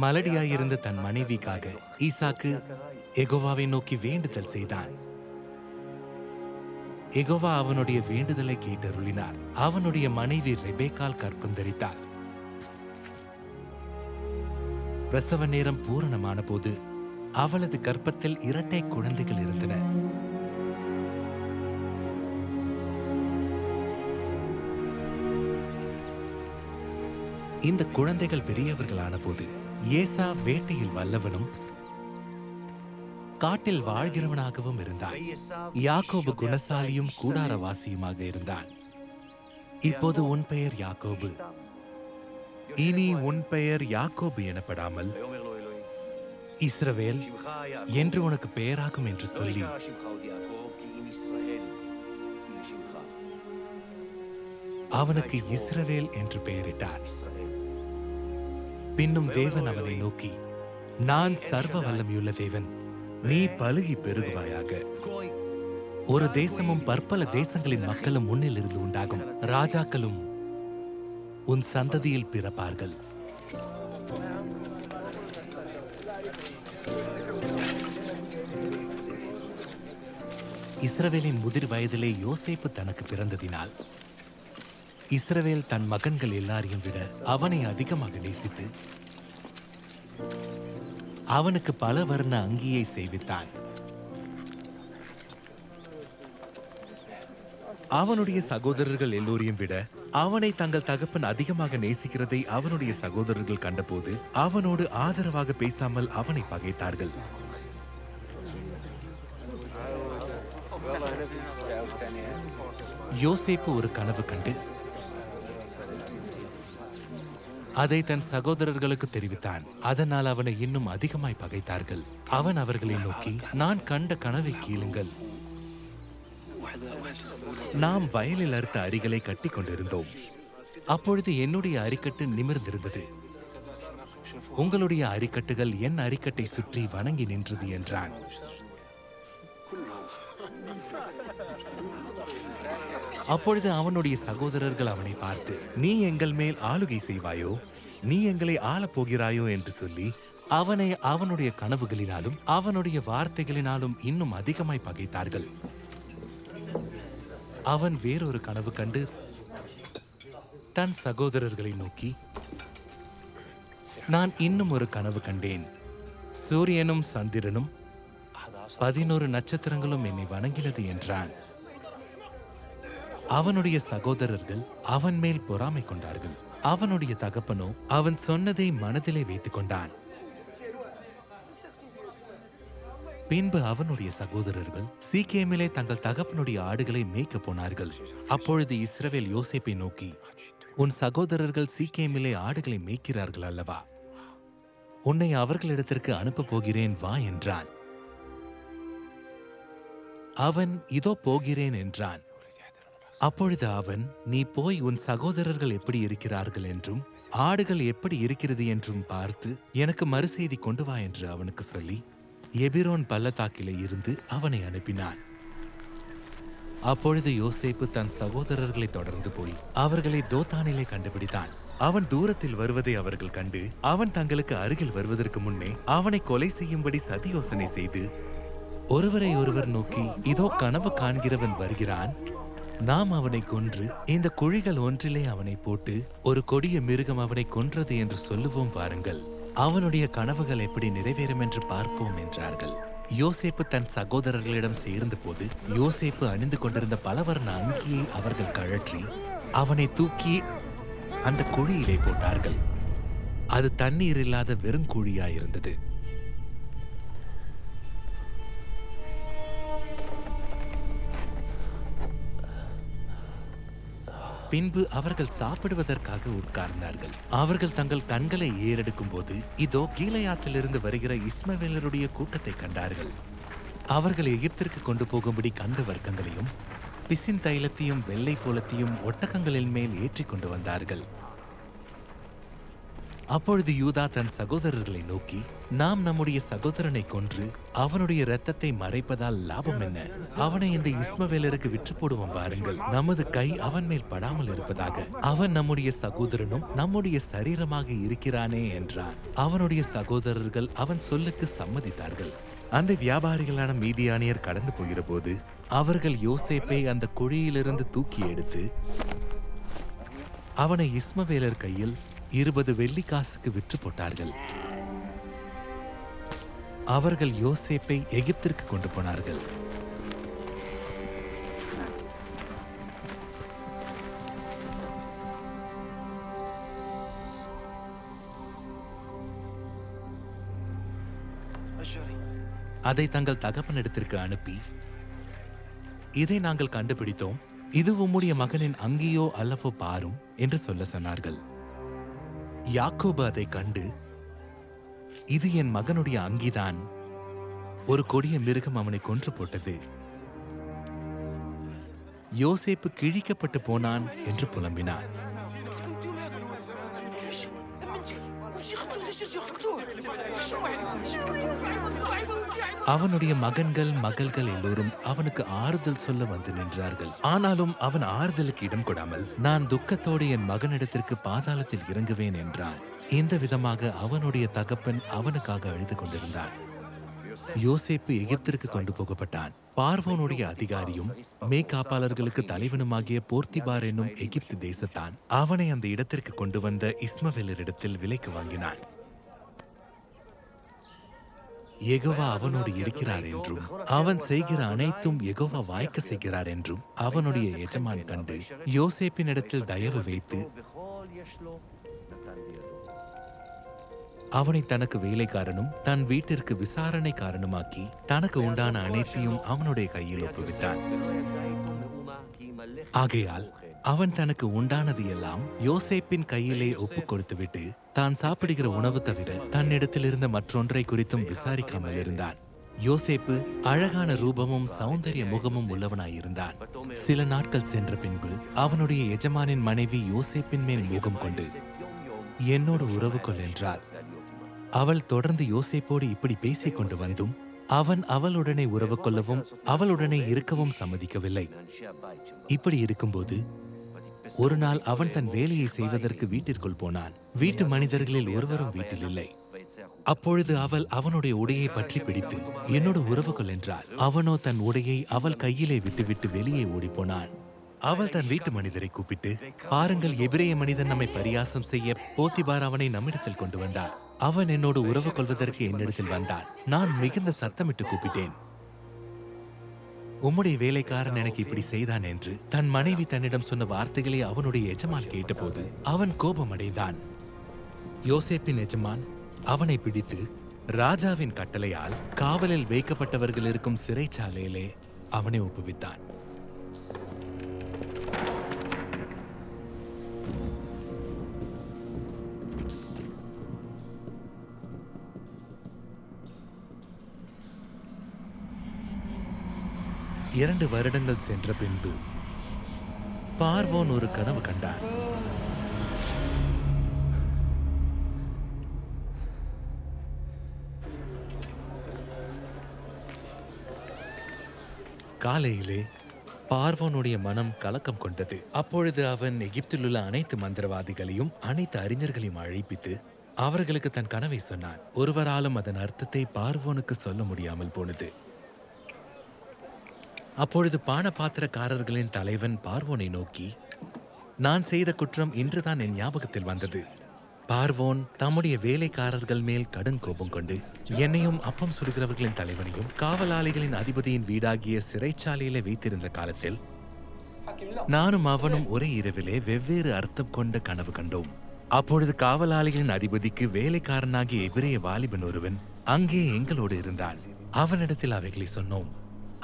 மலடியாயிருந்த தன் மனைவிக்காக ஈசாக்கு யெகோவாவை நோக்கி வேண்டுதல் செய்தான். யெகோவா அவனுடைய வேண்டுதலை கேட்டருளினார். அவனுடைய மனைவி ரெபேக்கால் கற்பந்தரித்தாள். பிரசவ நேரம் பூரணமான போது அவளது கர்ப்பத்தில் 2 குழந்தைகள் இருந்தன. இந்த குழந்தைகள் பெரியவர்களான போது ஏசா வேட்டையில் வல்லவனும் காட்டில் வாழ்கிறவனாகவும் இருந்தான். யாக்கோபு குணசாலியும் கூடாரவாசியுமாக இருந்தான். இப்போது உன் பெயர் யாக்கோபு, இனி உன் பெயர் யாக்கோபு எனப்படாமல் இஸ்ரவேல் என்று உனக்கு பெயராகும் என்று சொல்லி அவனுக்கு இஸ்ரவேல் என்று பெயரிட்டார். பின்னும் தேவன் அவனை நோக்கி, நான் சர்வ வல்லமையுள்ள தேவன், நீ பலுகி பெருகுவாயாக. ஒரு தேசமும் பற்பல தேசங்களின் மக்களும் உன்னிலிருந்து உண்டாகும். ராஜாக்களும் உன் சந்ததியில் பிறப்பார்கள். இஸ்ரவேலின் முதிர் வயதிலே யோசேப்பு தனக்கு பிறந்ததினால் இஸ்ரவேல் தன் மகன்கள் எல்லாரையும் விட அவனை அதிகமாக நேசித்து அவனுக்கு பல வர்ண அங்கியை செய்வித்தான். அவனுடைய சகோதரர்கள் எல்லோரையும் விட அவனை தங்கள் தகப்பன் அதிகமாக நேசிக்கிறதை அவனுடைய சகோதரர்கள் கண்டபோது அவனோடு ஆதரவாக பேசாமல் அவனை பகைத்தார்கள். யோசேப்பு ஒரு கனவு கண்டு அதை தன் சகோதரர்களுக்கு தெரிவித்தான். அதனால் அவனை இன்னும் அதிகமாய் பகைத்தார்கள். அவன் அவர்களை நோக்கி, நான் கண்ட கனவை கேளுங்கள். நாம் வயலில் அறுத்த அரிகளை கட்டி கொண்டிருந்தோம். அப்பொழுது என்னுடைய அரிக்கட்டு நிமிர்ந்திருந்தது. உங்களுடைய அரிக்கட்டுகள் என் அரிக்கட்டை சுற்றி வணங்கி நின்றது என்றான். அப்பொழுது அவனுடைய சகோதரர்கள் அவனை பார்த்து, நீ எங்கள் மேல் ஆளுகை செய்வாயோ, நீ எங்களை ஆளப் போகிறாயோ என்று சொல்லி அவனை அவனுடைய கனவுகளினாலும் அவனுடைய வார்த்தைகளினாலும் இன்னும் அதிகமாய் பகைத்தார்கள். அவன் வேறொரு கனவு கண்டு தன் சகோதரர்களை நோக்கி, நான் இன்னும் ஒரு கனவு கண்டேன். சூரியனும் சந்திரனும் 11 நட்சத்திரங்களும் என்னை வணங்கினது என்றான். அவனுடைய சகோதரர்கள் அவன் மேல் பொறாமை கொண்டார்கள். அவனுடைய தகப்பனோ அவன் சொன்னதை மனதிலே வைத்துக் கொண்டான். பின்பு அவனுடைய சகோதரர்கள் சீக்கேமிலே தங்கள் தகப்பனுடைய ஆடுகளை மேய்க்க போனார்கள். அப்பொழுது இஸ்ரவேல் யோசேப்பை நோக்கி, உன் சகோதரர்கள் சீக்கேமிலே ஆடுகளை மேய்க்கிறார்கள் அல்லவா, உன்னை அவர்களிடத்திற்கு அனுப்பப் போகிறேன், வா என்றான். அவன் இதோ போகிறேன் என்றான். அப்பொழுது அவன், நீ போய் உன் சகோதரர்கள் எப்படி இருக்கிறார்கள் என்றும் ஆடுகள் எப்படி இருக்கிறது என்றும் பார்த்து எனக்கு மறுசெய்தி கொண்டு வா என்று அவனுக்கு சொல்லி எபிரோன் பள்ளத்தாக்கிலே இருந்து அவனை அனுப்பினான். அப்பொழுது யோசேப்பு தன் சகோதரர்களை தொடர்ந்து போய் அவர்களை தோத்தானிலே கண்டுபிடித்தான். அவன் தூரத்தில் வருவதை அவர்கள் கண்டு அவன் தங்களுக்கு அருகில் வருவதற்கு முன்னே அவனை கொலை செய்யும்படி சதி யோசனை செய்து ஒருவரை ஒருவர் நோக்கி, இதோ கனவு காண்கிறவன் வருகிறான், நாம் அவனை கொன்று இந்த குழிகள் ஒன்றிலே அவனை போட்டு ஒரு கொடிய மிருகம் அவனை கொன்றது என்று சொல்லுவோம், வாருங்கள், அவனுடைய கனவுகள் எப்படி நிறைவேறும் என்று பார்ப்போம் என்றார்கள். யோசேப்பு தன் சகோதரர்களிடம் சேர்ந்த போது யோசேப்பு அணிந்து கொண்டிருந்த பலவர்ண அங்கியை அவர்கள் கழற்றி அவனை தூக்கி அந்த குழியிலே போட்டார்கள். அது தண்ணீர் இல்லாத வெறும் குழியாயிருந்தது. பின்பு அவர்கள் சாப்பிடுவதற்காக உட்கார்ந்தார்கள். அவர்கள் தங்கள் கண்களை ஏறெடுக்கும் போது இதோ கீலேயாத்திலிருந்து வருகிற இஸ்மவேலருடைய கூட்டத்தை கண்டார்கள். அவர்கள் எகிப்திற்கு கொண்டு போகும்படி கந்த வர்க்கங்களையும் பிசின் தைலத்தையும் வெள்ளை போலத்தையும் ஒட்டகங்களின் மேல் ஏற்றிக் கொண்டு வந்தார்கள். அப்பொழுது யூதா தன் சகோதரர்களை நோக்கி, நாம் நம்முடைய சகோதரனை கொன்று அவனுடைய இரத்தத்தை மறைப்பதால் லாபம் என்ன? அவனை இந்த இஸ்மவேலருக்கு விற்று போடுவோம் பாருங்கள். நமது கை அவன் மேல் படாமல் இருப்பதாக. அவன் நம்முடைய சகோதரனும் நம்முடைய சரீரமாக இருக்கிறானே என்றான். அவனுடைய சகோதரர்கள் அவன் சொல்லுக்கு சம்மதித்தார்கள். அந்த வியாபாரிகளான மீதியானியர் கடந்து போகிற போது அவர்கள் யோசேப்பை அந்த குழியிலிருந்து தூக்கி எடுத்து அவனை இஸ்மவேலர் கையில் 20 வெள்ளிக்காசுக்கு விற்று போட்டார்கள். அவர்கள் யோசேப்பை எகிப்திற்கு கொண்டு போனார்கள். அதை தங்கள் தகப்பனிடத்திற்கு அனுப்பி, இதை நாங்கள் கண்டுபிடித்தோம், இது உம்முடைய மகனின் அங்கியோ அல்லவோ பாரும் என்று சொல்ல சொன்னார்கள். யாக்கோபு அதை கண்டு, இது என் மகனுடைய அங்கிதான், ஒரு கொடிய மிருகம் அவனை கொன்று போட்டது, யோசேப்பு கிழிக்கப்பட்டு போனான் என்று புலம்பினான். அவனுடைய மகன்கள் மகள்கள் எல்லோரும் அவனுக்கு ஆறுதல் சொல்ல வந்து நின்றார்கள். ஆனாலும் அவன் ஆறுதலுக்கு இடம் கொடாமல், நான் துக்கத்தோடு என் மகனிடத்திற்கு பாதாளத்தில் இறங்குவேன் என்றான். இந்த விதமாக அவனுடைய தகப்பன் அவனுக்காக அழுது கொண்டிருந்தான். யோசேப்பு எகிப்திற்கு கொண்டு போகப்பட்டான். பார்வோனுடைய அதிகாரியும் மேய்க்காப்பாளர்களுக்கு தலைவனுமாகிய போர்த்திபார் என்னும் எகிப்து தேசத்தான் அவனை அந்த இடத்திற்கு கொண்டு வந்த இஸ்மவேலரிடத்தில் விலைக்கு வாங்கினான். யெகோவா அவனோடு இருக்கிறார் என்றும் அவன் செய்கிற அனைத்தும் யெகோவா வாய்க்க செய்கிறார் என்றும் அவனுடைய எஜமான் கண்டு யோசேப்பின் இடத்தில் தயவு வைத்து அவனை தனக்கு வேலைக்காரனும் தன் வீட்டிற்கு விசாரணைக்காரனுமாக்கி தனக்கு உண்டான அனைத்தையும் அவனுடைய கையில் ஒப்புவித்தான். ஆகையால் அவன் தனக்கு உண்டானது எல்லாம் யோசேப்பின் கையிலே ஒப்புக் கொடுத்துவிட்டு தான் சாப்பிடுகிற உணவு தவிர தன்னிடத்தில் இருந்த மற்றொன்றை குறித்தும் விசாரிக்காமல் இருந்தான். யோசேப்பு அழகான ரூபமும் சௌந்தரிய முகமும் உள்ளவனாயிருந்தான். சில நாட்கள் சென்ற பின்பு அவனுடைய எஜமானின் மனைவி யோசேப்பின் மேல் மோகம் கொண்டு, என்னோடு உறவு கொள் என்றாள். அவள் தொடர்ந்து யோசேப்போடு இப்படி பேசிக் கொண்டு வந்தும் அவன் அவளுடனே உறவு கொள்ளவும் அவளுடனே இருக்கவும் சம்மதிக்கவில்லை. இப்படி இருக்கும்போது ஒரு நாள் அவன் தன் வேலையை செய்வதற்கு வீட்டிற்குள் போனான். வீட்டு மனிதர்களில் ஒருவரும் வீட்டில் இல்லை. அப்பொழுது அவள் அவனுடைய உடையை பற்றி பிடித்து, என்னோடு உறவு கொள் என்றாள். அவனோ தன் உடையை அவள் கையிலே விட்டுவிட்டு வெளியே ஓடிப்போனான். அவள் தன் வீட்டு மனிதரை கூப்பிட்டு, பாருங்கள், எபிரேய மனிதன் நம்மை பரியாசம் செய்ய போத்திபார் அவனை நம்மிடத்தில் கொண்டு வந்தார். அவன் என்னோடு உறவு கொள்வதற்கு என்னிடத்தில் வந்தான். நான் மிகுந்த சத்தமிட்டு கூப்பிட்டேன். உம்முடைய வேலைக்காரன் எனக்கு இப்படி செய்தான் என்று தன் மனைவி தன்னிடம் சொன்ன வார்த்தைகளை அவனுடைய எஜமான் கேட்டபோது அவன் கோபமடைந்தான். யோசேப்பின் எஜமான் அவனை பிடித்து ராஜாவின் கட்டளையால் காவலில் வைக்கப்பட்டவர்கள் இருக்கும் சிறைச்சாலையிலே அவனை ஒப்புவித்தான். இரண்டு வருடங்கள் சென்ற பின்பு பார்வோன் ஒரு கனவு கண்டான். காலையிலே பார்வோனுடைய மனம் கலக்கம் கொண்டது. அப்பொழுது அவன் எகிப்தில் உள்ள அனைத்து மந்திரவாதிகளையும் அனைத்து அறிஞர்களையும் அழைப்பித்து அவர்களுக்கு தன் கனவை சொன்னான். ஒருவராலும் அதன் அர்த்தத்தை பார்வோனுக்கு சொல்ல முடியாமல் போனது. அப்பொழுது பானபாத்திரக்காரர்களின் தலைவன் பார்வோனை நோக்கி, நான் செய்த குற்றம் இன்றுதான் என் ஞாபகத்தில் வந்தது. பார்வோன் தம்முடைய வேலைக்காரர்கள் மேல் கடும் கோபம் கொண்டு என்னையும் அப்பம் சுடுகிறவர்களின் தலைவனையும் காவலாளிகளின் அதிபதியின் வீடாகிய சிறைச்சாலையில வைத்திருந்த காலத்தில் நானும் அவனும் ஒரே இரவிலே வெவ்வேறு அர்த்தம் கொண்ட கனவு கண்டோம். அப்பொழுது காவலாளிகளின் அதிபதிக்கு வேலைக்காரனாகிய எபிரேய வாலிபன் ஒருவன் அங்கே எங்களோடு இருந்தான். அவனிடத்தில் அவைகளை சொன்னோம்.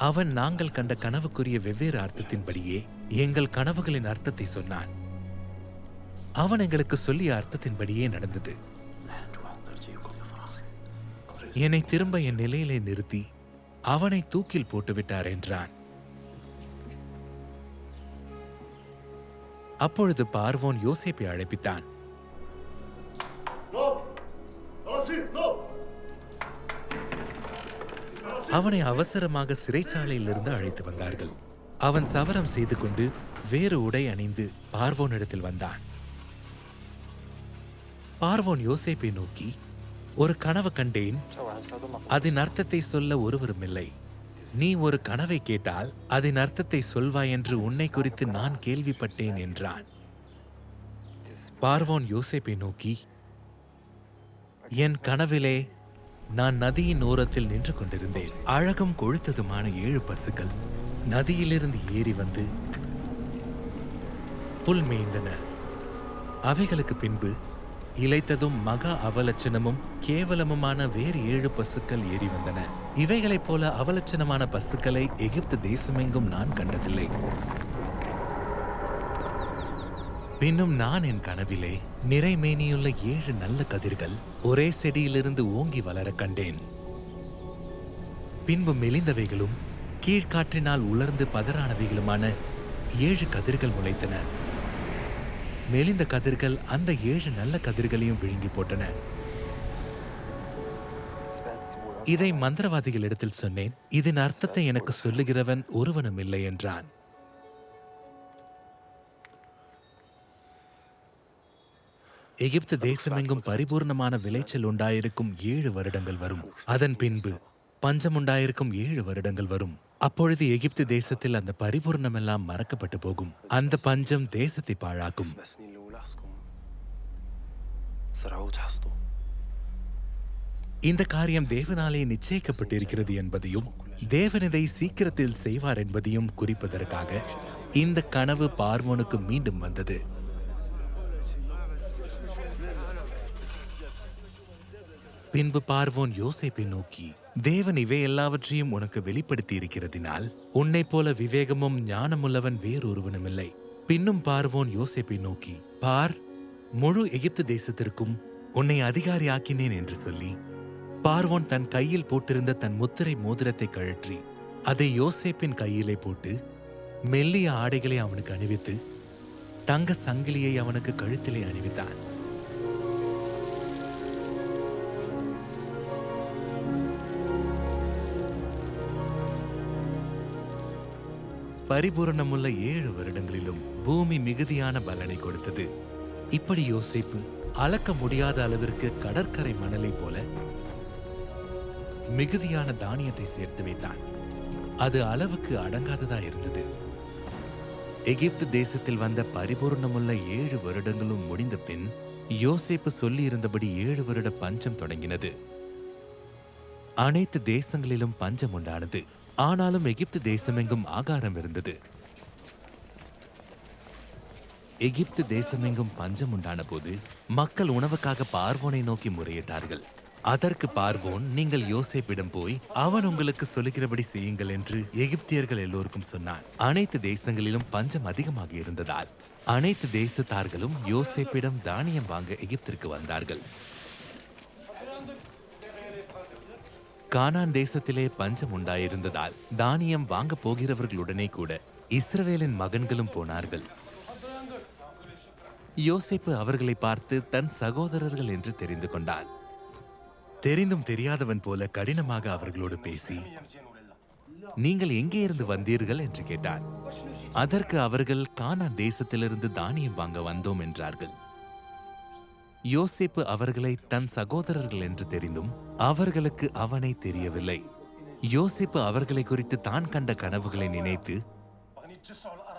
அவன் நாங்கள் கண்ட கனவுக்குரிய வெவ்வேறு அர்த்தத்தின்படியே எங்கள் கனவுகளின் அர்த்தத்தை சொன்னான். அவன் எங்களுக்கு சொல்லிய அர்த்தத்தின்படியே நடந்தது. என்னை திரும்ப என் நிலையிலே நிறுத்தி அவனை தூக்கில் போட்டுவிட்டார் என்றான். அப்பொழுது பார்வோன் யோசேப்பை அழைப்பித்தான். அவனை அவசரமாக சிறைச்சாலையிலிருந்து அழைத்து வந்தார்கள். அவன் சவரம் செய்து கொண்டு வேறு உடை அணிந்து பார்வோனிடத்தில் வந்தான். பார்வோன் யோசேப்பை நோக்கி, ஒரு கனவு கண்டேன், அதன் அர்த்தத்தை சொல்ல ஒருவரும் இல்லை. நீ ஒரு கனவை கேட்டால் அதன் அர்த்தத்தை சொல்வாய் என்று உன்னை குறித்து நான் கேள்விப்பட்டேன் என்றான். பார்வோன் யோசேப்பை நோக்கி, என் கனவிலே நான் நதியின் ஓரத்தில் நின்று கொண்டிருந்தேன். அழகும் கொழுத்ததுமான 7 பசுக்கள் நதியிலிருந்து ஏறி வந்து புல் மேய்ந்தன. அவைகளுக்கு பின்பு இளைத்ததும் மகா அவலட்சணமும் கேவலமுமான வேறு 7 பசுக்கள் ஏறி வந்தன. இவைகளைப் போல அவலட்சணமான பசுக்களை எகிப்து தேசமெங்கும் நான் கண்டதில்லை. பின்னும் நான் என் கனவிலே நிறைமேனியுள்ள 7 நல்ல கதிர்கள் ஒரே செடியிலிருந்து ஓங்கி வளர கண்டேன். பின்பு மெலிந்தவைகளும் கீழ்காற்றினால் உலர்ந்து பதறானவைகளுமான 7 கதிர்கள் முளைத்தன. மெலிந்த கதிர்கள் அந்த 7 நல்ல கதிர்களையும் விழுங்கி போட்டன. இதை மந்திரவாதிகளிடத்தில் சொன்னேன். இதன் அர்த்தத்தை எனக்கு சொல்லுகிறவன் ஒருவனும் இல்லை என்றான். எகிப்து தேசமெங்கும் பரிபூர்ணமான விளைச்சல் உண்டாயிருக்கும் 7 வருடங்கள் வரும். அதன் பின்பு பஞ்சம் உண்டாயிருக்கும் 7 வருடங்கள் வரும். அப்பொழுது எகிப்து தேசத்தில் அந்த பரிபூர்ணமெல்லாம் மறக்கப்பட்டு போகும். அந்த பஞ்சம் தேசத்தை பாழாக்கும். இந்த காரியம் தேவனாலே நிச்சயிக்கப்பட்டிருக்கிறது என்பதையும் தேவன் இதை சீக்கிரத்தில் செய்வார் என்பதையும் குறிப்பதற்காக இந்த கனவு பார்வோனுக்கு மீண்டும் வந்தது. பின்பு பார்வோன் யோசேப்பை நோக்கி, தேவன் இவை எல்லாவற்றையும் உனக்கு வெளிப்படுத்தி இருக்கிறதினால் உன்னை போல விவேகமும் ஞானமுள்ளவன் வேறொருவனும் இல்லை. பின்னும் பார்வோன் யோசேப்பை நோக்கி, பார், முழு எகிப்து தேசத்திற்கும் உன்னை அதிகாரி ஆக்கினேன் என்று சொல்லி பார்வோன் தன் கையில் போட்டிருந்த தன் முத்திரை மோதிரத்தை கழற்றி அதை யோசேப்பின் கையிலே போட்டு மெல்லிய ஆடைகளை அவனுக்கு அணிவித்து தங்க சங்கிலியை அவனுக்கு கழுத்திலே அணிவித்தான். பரிபூரணமுள்ள 7 வருடங்களிலும் பூமி மிகுதியான பலனை கொடுத்தது. இப்படி யோசேப்பு அளக்க முடியாத அளவிற்கு கடற்கரை மணலை போல மிகுதியான தானியத்தை சேர்த்து வைத்தான். அது அளவுக்கு அடங்காததா இருந்தது. எகிப்து தேசத்தில் வந்த பரிபூர்ணமுள்ள 7 வருடங்களும் முடிந்த பின் யோசேப்பு சொல்லி இருந்தபடி 7 வருட பஞ்சம் தொடங்கினது. அனைத்து தேசங்களிலும் பஞ்சம் உண்டானது. ஆனாலும் எகிப்து தேசமெங்கும் ஆகாரம் இருந்தது. எகிப்து தேசமெங்கும் பஞ்சம் உண்டான போது மக்கள் உணவுக்காக பார்வோனை நோக்கி முறையிட்டார்கள். அதற்கு பார்வோன், நீங்கள் யோசேப்பிடம் போய் அவன் உங்களுக்கு சொல்லுகிறபடி செய்யுங்கள் என்று எகிப்தியர்கள் எல்லோருக்கும் சொன்னான். அனைத்து தேசங்களிலும் பஞ்சம் அதிகமாக இருந்ததால் அனைத்து தேசத்தார்களும் யோசேப்பிடம் தானியம் வாங்க எகிப்திற்கு வந்தார்கள். கானான் தேசத்திலே பஞ்சம் உண்டாயிருந்ததால் தானியம் வாங்க போகிறவர்களுடனே கூட இஸ்ரவேலின் மகன்களும் போனார்கள். யோசேப்பு அவர்களை பார்த்து தன் சகோதரர்கள் என்று தெரிந்து கொண்டான். தெரிந்தும் தெரியாதவன் போல கடினமாக அவர்களோடு பேசி, நீங்கள் எங்கே இருந்து வந்தீர்கள் என்று கேட்டான். அதற்கு அவர்கள், கானான் தேசத்திலிருந்து தானியம் வாங்க வந்தோம் என்றார்கள். யோசேப்பு அவர்களை தன் சகோதரர்கள் என்று தெரிந்தும் அவர்களுக்கு அவனை தெரியவில்லை. யோசேப்பு அவர்களை குறித்து தான் கண்ட கனவுகளை நினைத்து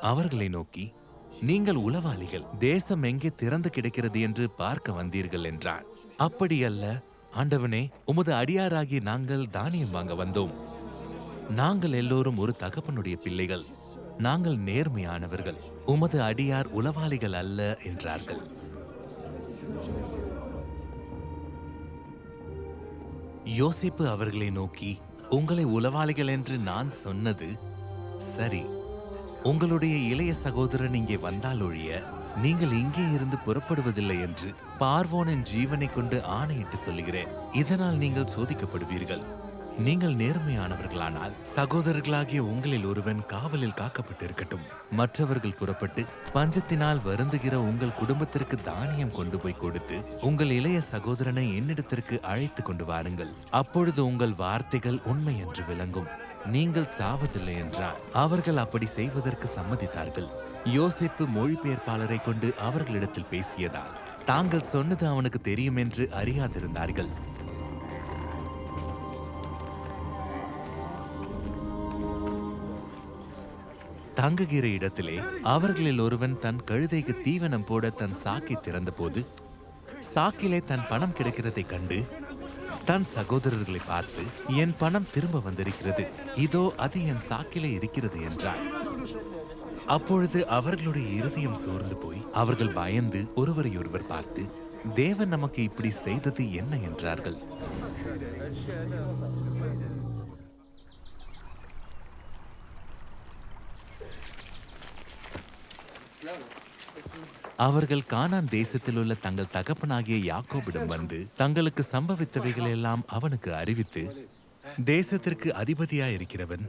அவர்களை நோக்கி, நீங்கள் உளவாளிகள், தேசம் எங்கே திறந்து கிடக்கிறது என்று பார்க்க வந்தீர்கள் என்றான். அப்படியல்ல ஆண்டவனே, உமது அடியாராகி நாங்கள் தானியம் வாங்க வந்தோம். நாங்கள் எல்லோரும் ஒரு தகப்பனுடைய பிள்ளைகள். நாங்கள் நேர்மையானவர்கள். உமது அடியார் உளவாளிகள் அல்ல என்றார்கள். யோசேப்பு அவர்களை நோக்கி, உங்களை உளவாளிகள் என்று நான் சொன்னது சரி. உங்களுடைய இளைய சகோதரன் இங்கே வந்தால் ஒழிய நீங்கள் இங்கே இருந்து புறப்படுவதில்லை என்று பார்வோனின் ஜீவனை கொண்டு ஆணையிட்டு சொல்லுகிறேன். இதனால் நீங்கள் சோதிக்கப்படுவீர்கள். நீங்கள் நேர்மையானவர்களானால் சகோதரர்களாகிய உங்களில் ஒருவன் காவலில் காக்கப்பட்டிருக்கட்டும். மற்றவர்கள் புறப்பட்டு பஞ்சத்தினால் வருந்துகிற உங்கள் குடும்பத்திற்கு தானியம் கொண்டு போய் கொடுத்து உங்கள் இளைய சகோதரனை என்னிடத்திற்கு அழைத்து கொண்டு வாருங்கள். அப்பொழுது உங்கள் வார்த்தைகள் உண்மை என்று விளங்கும். நீங்கள் சாவதில்லை என்றார். அவர்கள் அப்படி செய்வதற்கு சம்மதித்தார்கள். யோசேப்பு மொழிபெயர்ப்பாளரை கொண்டு அவர்களிடத்தில் பேசியதால் தாங்கள் சொன்னது அவனுக்கு தெரியும் என்று அறியாதிருந்தார்கள். தங்குகிற இடத்திலே அவர்களில் ஒருவன் தன் கழுதைக்கு தீவனம் போட தன் சாக்கை திறந்தபோது சாக்கிலே தன் பணம் கிடைக்கிறதை கண்டு தன் சகோதரர்களை பார்த்து, என் பணம் திரும்ப வந்திருக்கிறது, இதோ அது என் சாக்கிலே இருக்கிறது என்றார். அப்பொழுது அவர்களுடைய இருதயம் சோர்ந்து போய் அவர்கள் பயந்து ஒருவரையொருவர் பார்த்து, தேவன் நமக்கு இப்படி செய்தது என்ன என்றார்கள். அவர்கள் கானான் தேசத்தில் உள்ள தங்கள் தகப்பனாகிய யாக்கோபிடம் வந்து தங்களுக்கு சம்பவித்தவைகளெல்லாம் அவனுக்கு அறிவித்து, தேசத்திற்கு அதிபதியாயிருக்கிறவன்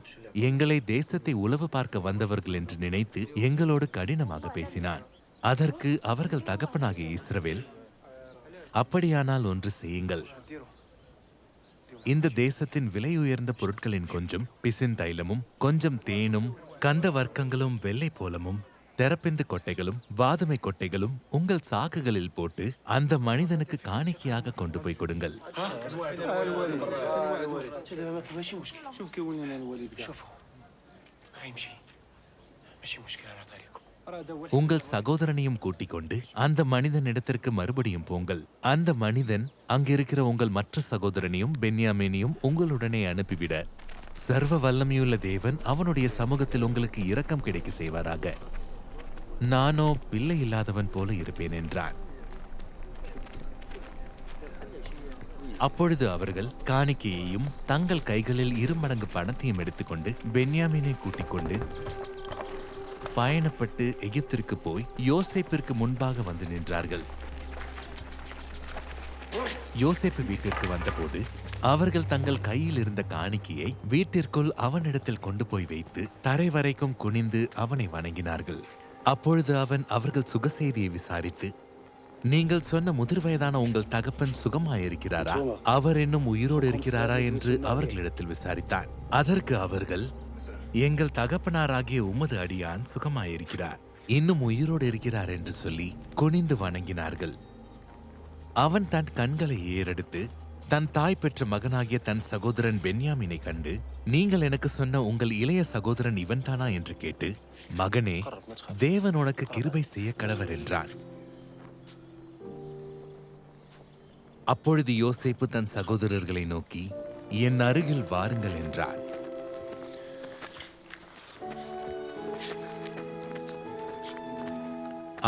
எங்களை தேசத்தை உளவு பார்க்க வந்தவர்கள் என்று நினைத்து எங்களோடு கடினமாக பேசினான். அதற்கு அவர்கள் தகப்பனாகிய இஸ்ரவேல், அப்படியானால் ஒன்று செய்யுங்கள், இந்த தேசத்தின் விலையுயர்ந்த பொருட்களின் கொஞ்சம் பிசின்தைலமும் கொஞ்சம் தேனும் கந்த வர்க்கங்களும் வெள்ளை போலமும் தெரப்பிந்து கொட்டைகளும் வாதுமை கொட்டைகளும் உங்கள் சாக்குகளில் போட்டு அந்த மனிதனுக்கு காணிக்கையாக கொண்டு போய் கொடுங்கள். உங்கள் சகோதரனையும் கூட்டிக் கொண்டு அந்த மனிதனிடத்திற்கு மறுபடியும் போங்கள். அந்த மனிதன் அங்கிருக்கிற உங்கள் மற்ற சகோதரனையும் பென்யாமீனையும் உங்களுடனே அனுப்பிவிட சர்வ வல்லமையுள்ள தேவன் அவனுடைய சமூகத்தில் உங்களுக்கு இரக்கம் கிடைக்க செய்வாராக. நானோ பிள்ளை இல்லாதவன் போல இருப்பேன் என்றான். அப்பொழுது அவர்கள் காணிக்கையையும் தங்கள் கைகளில் 2 மடங்கு பணத்தையும் எடுத்துக்கொண்டு பென்யாமீனை கூட்டிக் கொண்டு பயணப்பட்டு எகிப்திற்கு போய் யோசேப்பிற்கு முன்பாக வந்து நின்றார்கள். யோசேப்பு வீட்டிற்கு வந்தபோது அவர்கள் தங்கள் கையில் இருந்த காணிக்கையை வீட்டிற்குள் அவனிடத்தில் கொண்டு போய் வைத்து தரை வரைக்கும் குனிந்து அவனை வணங்கினார்கள். அப்பொழுது அவன் அவர்கள் சுகசெய்தியை விசாரித்து, நீங்கள் சொன்ன முதிர் வயதான உங்கள் தகப்பன் சுகமாயிருக்கிறாரா, அவர் இன்னும் உயிரோடு இருக்கிறாரா என்று அவர்களிடத்தில் விசாரித்தான். அதற்கு அவர்கள், எங்கள் தகப்பனாராகிய உமது அடியான் சுகமாயிருக்கிறார், இன்னும் உயிரோடு இருக்கிறார் என்று சொல்லி குனிந்து வணங்கினார்கள். அவன் தன் கண்களை ஏறெடுத்து தன் தாய் பெற்ற மகனாகிய தன் சகோதரன் பென்யாமினை கண்டு, நீங்கள் எனக்கு சொன்ன உங்கள் இளைய சகோதரன் இவன்தானா என்று கேட்டு, மகனே, தேவன் உனக்கு கிருபை செய்ய கடவர் என்றான். அப்பொழுது யோசேப்பு தன் சகோதரர்களை நோக்கி, என் அருகில் வாருங்கள் என்றார்.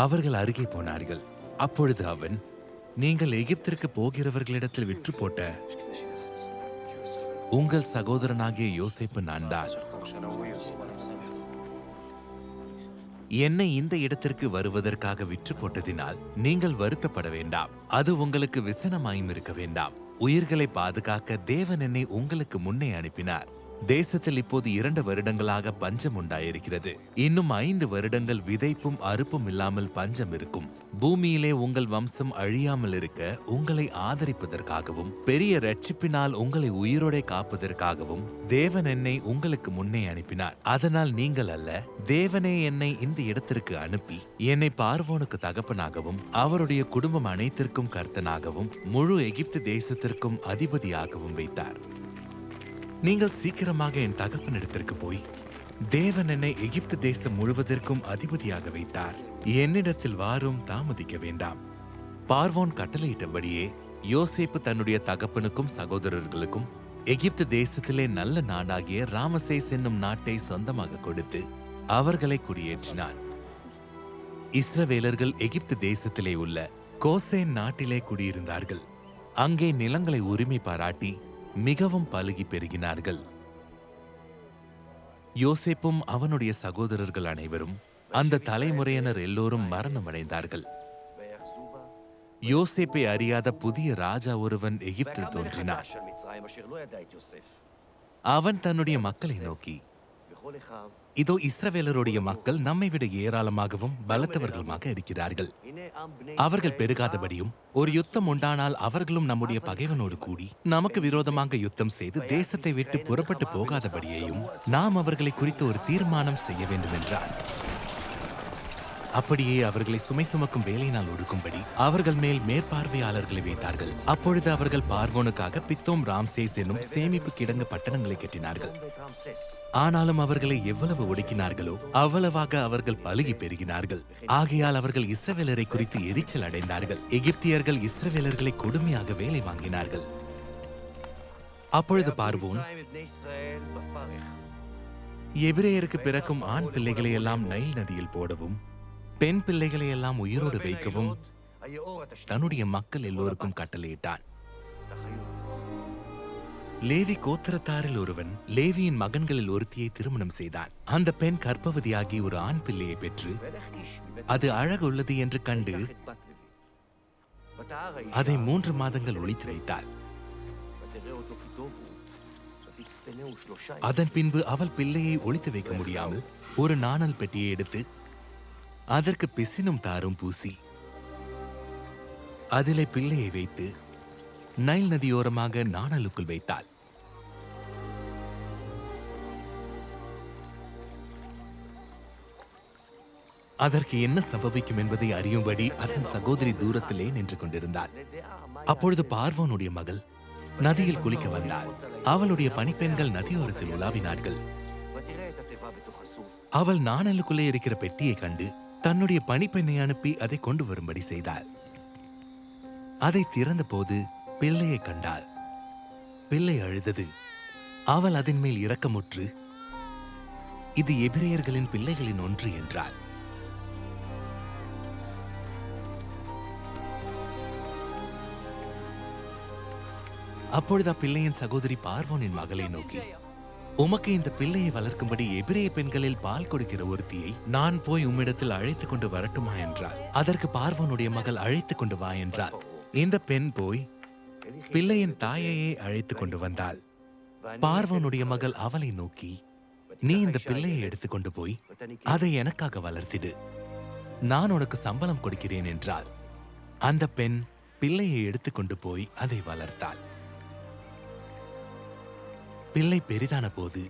அவர்கள் அருகே போனார்கள். அப்பொழுது அவன், நீங்கள் எகிப்திற்கு போகிறவர்களிடத்தில் விற்று போட்ட உங்கள் சகோதரனாகிய யோசேப்பு நான் தான். என்னை இந்த இடத்திற்கு வருவதற்காக விற்று போட்டதினால் நீங்கள் வருத்தப்பட வேண்டாம். அது உங்களுக்கு விசனமாயும் இருக்க வேண்டாம். உயிர்களை பாதுகாக்க தேவன் என்னை உங்களுக்கு முன்னே அனுப்பினார். தேசத்தில் இப்போது 2 வருடங்களாக பஞ்சம் உண்டாயிருக்கிறது. இன்னும் 5 வருடங்கள் விதைப்பும் அறுப்பும் இல்லாமல் பஞ்சம் இருக்கும். பூமியிலே உங்கள் வம்சம் அழியாமல் இருக்க உங்களை ஆதரிப்பதற்காகவும் பெரிய இரட்சிப்பினால் உங்களை உயிரோடே காப்பதற்காகவும் தேவன் என்னை உங்களுக்கு முன்னே அனுப்பினார். அதனால் நீங்கள் அல்ல, தேவனே என்னை இந்த இடத்திற்கு அனுப்பி என்னை பார்வோனுக்கு தகப்பனாகவும் அவருடைய குடும்பம் அனைத்திற்கும் கர்த்தனாகவும் முழு எகிப்து தேசத்திற்கும் அதிபதியாகவும் வைத்தார். நீங்கள் சீக்கிரமாக என் தகப்பனிடத்திற்கு போய், தேவன் என்னை எகிப்து தேசம் முழுவதற்கும் அதிபதியாக வைத்தார், என்னிடத்தில் வாரும், தாமதிக்க வேண்டாம். பார்வோன் கட்டளையிட்டபடியே யோசேப்பு தன்னுடைய தகப்பனுக்கும் சகோதரர்களுக்கும் எகிப்து தேசத்திலே நல்ல நாடாகிய ராமசேஸ் என்னும் நாட்டை சொந்தமாக கொடுத்து அவர்களை குடியேற்றினான். இஸ்ரவேலர்கள் எகிப்து தேசத்திலே உள்ள கோசேன் நாட்டிலே குடியிருந்தார்கள். அங்கே நிலங்களை உரிமை பாராட்டி மிகவும் பலுகி பெருகினார்கள். யோசேப்பும் அவனுடைய சகோதரர்கள் அனைவரும், அந்த தலைமுறையினர் எல்லோரும் மரணமடைந்தார்கள். யோசேப்பை அறியாத புதிய ராஜா ஒருவன் எகிப்தில் தோன்றினார். அவன் தன்னுடைய மக்களை நோக்கி, இதோ இஸ்ரவேலருடைய மக்கள் நம்மை விட ஏராளமாகவும் பலத்தவர்களுமாக இருக்கிறார்கள். அவர்கள் பெருகாதபடியும் ஒரு யுத்தம் உண்டானால் அவர்களும் நம்முடைய பகைவனோடு கூடி நமக்கு விரோதமாக யுத்தம் செய்து தேசத்தை விட்டு புறப்பட்டு போகாதபடியையும் நாம் அவர்களை குறித்து ஒரு தீர்மானம் செய்ய வேண்டும் என்றார். அப்படியே அவர்களை சுமை சுமக்கும் வேலையினால் ஒடுக்கும்படி அவர்கள் மேல் மேற்பார்வையாளர்களை வைத்தார்கள். அப்பொழுது அவர்கள் பார்வோனுக்காக பித்தோம் ராம்சேஸ் என்னும் சேமிப்பு கிடங்கு பட்டணங்களை கட்டினார்கள். ஆனாலும் அவர்களை எவ்வளவு ஒடுக்கினார்களோ அவ்வளவாக அவர்கள் பலுகி பெருகினார்கள். ஆகையால் அவர்கள் இஸ்ரவேலரை குறித்து எரிச்சல் அடைந்தார்கள். எகிப்தியர்கள் இஸ்ரவேலர்களை கொடுமையாக வேலை வாங்கினார்கள். அப்பொழுது பார்வோன் எபிரேயருக்கு பிறக்கும் ஆண் பிள்ளைகளை எல்லாம் நைல் நதியில் போடவும் பெண் பிள்ளைகளை எல்லாம் உயிரோடு வைக்கவும் தன்னுடைய மக்கள் எல்லோருக்கும் கட்டளையிட்டான். லேவி கோத்திரத்தாரில் ஒருவன் லேவியின் மகன்களில் ஒருத்தியை திருமணம் செய்தான். அந்த பெண் கர்ப்பவதியாகி ஒரு ஆண் பிள்ளையை பெற்று அது அழகுள்ளது என்று கண்டு அதை 3 மாதங்கள் ஒளித்து வைத்தாள். அதன் பின்பு அவள் பிள்ளையை ஒளித்து வைக்க முடியாமல் ஒரு நாணல் பெட்டியை எடுத்து அதற்கு பிசினும் தாரும் பூசி அதிலே பிள்ளையை வைத்து நைல் நதியோரமாக நாணலுக்குள் வைத்தாள். அதற்கு என்ன சம்பவிக்கும் என்பதை அறியும்படி அதன் சகோதரி தூரத்திலே நின்று கொண்டிருந்தாள். அப்பொழுது பார்வோனுடைய மகள் நதியில் குளிக்க வந்தாள். அவளுடைய பணிப்பெண்கள் நதியோரத்தில் உலாவினார்கள். அவள் நாணலுக்குள்ளே இருக்கிற பெட்டியை கண்டு தன்னுடைய பணிப்பெண்ணை அனுப்பி அதை கொண்டு வரும்படி செய்தாள். அதை திறந்த போது பிள்ளையை கண்டாள். பிள்ளை அழுதது. அவள் அதன் மேல் இரக்கமுற்று, இது எபிரேயர்களின் பிள்ளைகளின் ஒன்று என்றாள். அப்பொழுது அப்பிள்ளையின் சகோதரி பார்வோனின் மகளை நோக்கி, உமக்கு இந்த பிள்ளையை வளர்க்கும்படி எபிரேய பெண்களில் பால் கொடுக்கிற ஒருத்தியை நான் போய் உம்மிடத்தில் அழைத்துக் கொண்டு வரட்டுமா என்றாள். அதற்கு பார்வோனுடைய மகள் அழைத்துக் கொண்டு வா என்றாள். இந்த பெண் போய் பிள்ளையின் தாயையே அழைத்துக் கொண்டு வந்தாள். பார்வோனுடைய மகள் அவளை நோக்கி, நீ இந்த பிள்ளையை எடுத்துக்கொண்டு போய் அதை எனக்காக வளர்த்திடு, நான் உனக்கு சம்பளம் கொடுக்கிறேன் என்றாள். அந்த பெண் பிள்ளையை எடுத்துக்கொண்டு போய் அதை வளர்த்தாள். பிள்ளை பெரிதான போது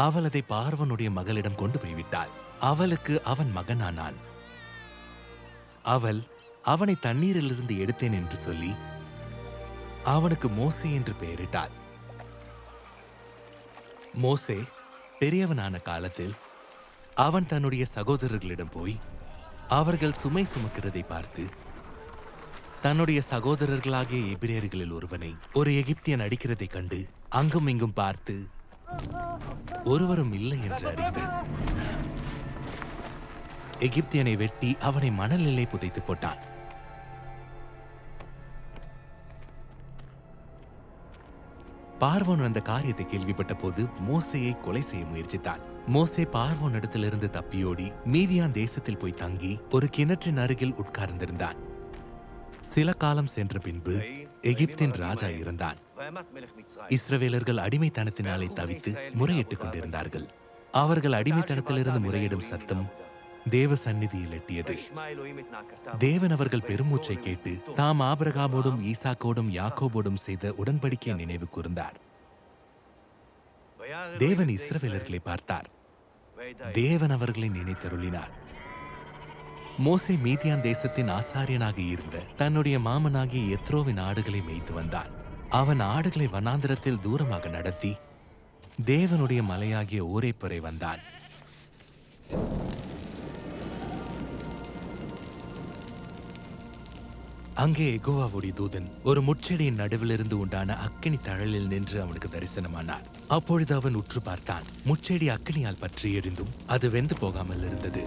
அவள் அதை பார்வனுடைய மகளிடம் கொண்டு போய்விட்டாள். அவளுக்கு அவன் மகனானான். அவள் அவனை தண்ணீரிலிருந்து எடுத்தேன் என்று சொல்லி அவனுக்கு மோசே என்று பெயரிட்டாள். மோசே பெரியவனான காலத்தில் அவன் தன்னுடைய சகோதரர்களிடம் போய் அவர்கள் சுமை சுமக்கிறதை பார்த்து தன்னுடைய சகோதரர்களாகிய எபிரேயர்களில் ஒருவனை ஒரு எகிப்தியன் அடிக்கிறதை கண்டு அங்கும் இங்கும் பார்த்து ஒருவரும் இல்லை என்று அறிந்து எகிப்தியனை வெட்டி அவனை மணலிலே புதைத்து போட்டான். பார்வோன் அந்த காரியத்தை கேள்விப்பட்ட போது மோசேயை கொலை செய்ய முயற்சித்தான். மோசே பார்வோன் இடத்திலிருந்து தப்பியோடி மீதியான் தேசத்தில் போய் தங்கி ஒரு கிணற்றின் அருகில் உட்கார்ந்திருந்தான். சில காலம் சென்ற பின்பு எகிப்தின் ராஜா இருந்தான். இஸ்ரவேலர்கள் அடிமைத்தனத்தினாலே தவித்து முறையிட்டுக் கொண்டிருந்தார்கள். அவர்கள் அடிமைத்தனத்திலிருந்து முறையிடும் சத்தம் தேவ சந்நிதியில் எட்டியது. தேவன் அவர்கள் பெருமூச்சை கேட்டு தாம் ஆபிரகாமோடும் ஈசாக்கோடும் யாக்கோபோடும் செய்த உடன்படிக்கை நினைவு கூர்ந்தார். தேவன் இஸ்ரவேலர்களை பார்த்தார். தேவன் அவர்களை நினைத்தருளினார். மோசே மீதியான் தேசத்தின் ஆசாரியனாக இருந்த தன்னுடைய மாமனாகிய எத்ரோவின் ஆடுகளை மேய்த்து வந்தான். அவன் ஆடுகளை வனாந்திரத்தில் தூரமாக நடத்தி தேவனுடைய மலையாகிய ஓரேப் வரை வந்தான். அங்கே யெகோவாவுடைய தூதன் ஒரு முட்செடியின் நடுவிலிருந்து உண்டான அக்கினி தழலில் நின்று அவனுக்கு தரிசனமானார். அப்பொழுது அவன் உற்று பார்த்தான். முட்செடி அக்கினியால் பற்றி எரிந்தும் அது வெந்து போகாமல் இருந்தது.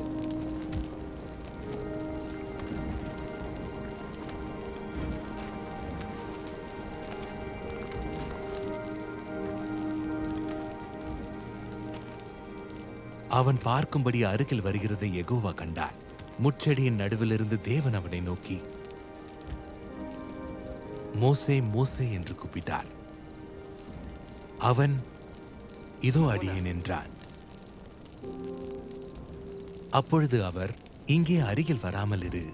அவன் பார்க்கும்படி அருகில் வருகிறதை யெகோவா கண்டார். முட்செடியின் நடுவிலிருந்து தேவன் அவனை நோக்கி மோசே மோசே என்று கூப்பிட்டார். அவன் இதோ அடியேன் என்றான். அப்பொழுது அவர், இங்கே அருகில் வராமல் இரு.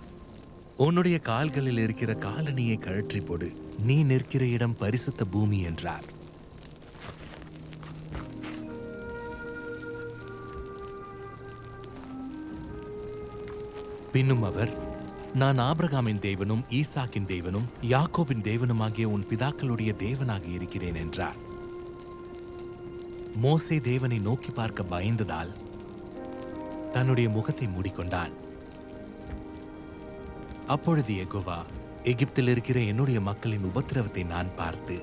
உன்னுடைய கால்களில் இருக்கிற காலணியை கழற்றி போடு. நீ நிற்கிற இடம் பரிசுத்த பூமி என்றார். பின்னும் அவர், நான் ஆபிரகாமின் தேவனும் ஈசாக்கின் தேவனும் யாக்கோபின் தேவனுமாகிய உன் பிதாக்களுடைய தேவனாக இருக்கிறேன் என்றார். மோசே தேவனை நோக்கி பார்க்க பயந்ததால் தன்னுடைய முகத்தை மூடிக்கொண்டான். அப்பொழுது யெகோவா, எகிப்தில் இருக்கிற என்னுடைய மக்களின் உபத்திரவத்தை நான் பார்த்து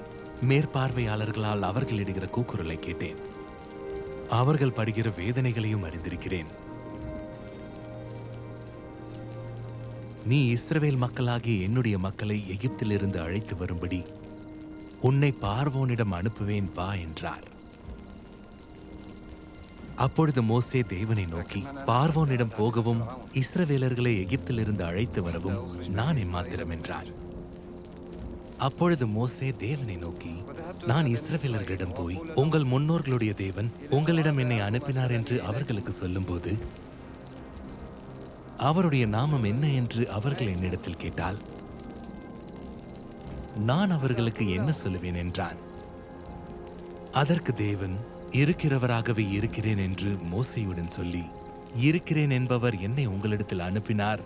மேற்பார்வையாளர்களால் அவர்கள் இடுகிற கூக்குரலை கேட்டேன். அவர்கள் படுகிற வேதனைகளையும் அறிந்திருக்கிறேன். நீ இஸ்ரவேல் மக்களாகிய என்னுடைய மக்களை எகிப்திலிருந்து அழைத்து வரும்படி உன்னை பார்வோனிடம் அனுப்புவேன், வா என்றார். அப்பொழுது மோசே தேவனை நோக்கி, பார்வோனிடம் போகவும் இஸ்ரவேலர்களை எகிப்திலிருந்து அழைத்து வரவும் நான் எம்மாத்திரம் என்றார். அப்பொழுது மோசே தேவனை நோக்கி, நான் இஸ்ரவேலர்களிடம் போய் உங்கள் முன்னோர்களுடைய தேவன் உங்களிடம் என்னை அனுப்பினார் என்று அவர்களுக்கு சொல்லும்போது அவருடைய நாமம் என்ன என்று அவர்கள் என்னிடத்தில் கேட்டால் நான் அவர்களுக்கு என்ன சொல்லுவேன் என்றான். அதற்கு தேவன், இருக்கிறவராகவே இருக்கிறேன் என்று மோசேயுடன் சொல்லி, இருக்கிறேன் என்பவர் என்னை உங்களிடத்தில் அனுப்பினார்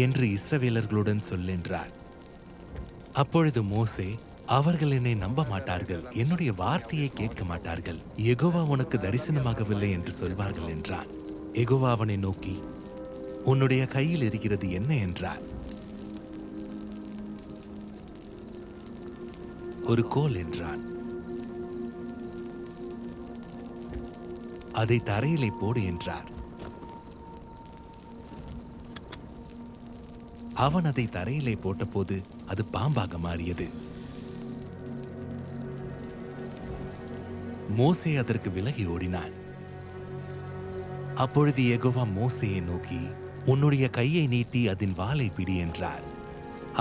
என்று இஸ்ரவேலர்களுடன் சொல்லென்றார். அப்பொழுது மோசே, அவர்கள் என்னை நம்ப மாட்டார்கள், என்னுடைய வார்த்தையை கேட்க மாட்டார்கள், யெகோவா உனக்கு தரிசனமாகவில்லை என்று சொல்வார்கள் என்றான். யெகோவா அவனை நோக்கி, உன்னுடைய கையில் இருக்கிறது என்ன என்றார். ஒரு கோல் என்றான். அதை தரையிலே போடு என்றார். அவன் அதை தரையிலே போட்டபோது அது பாம்பாக மாறியது. மோசே அதற்கு விலகி ஓடினான். அப்பொழுது யெகோவா மோசேயை நோக்கி, உன்னுடைய கையை நீட்டி அதன் வாலை பிடி என்றார்.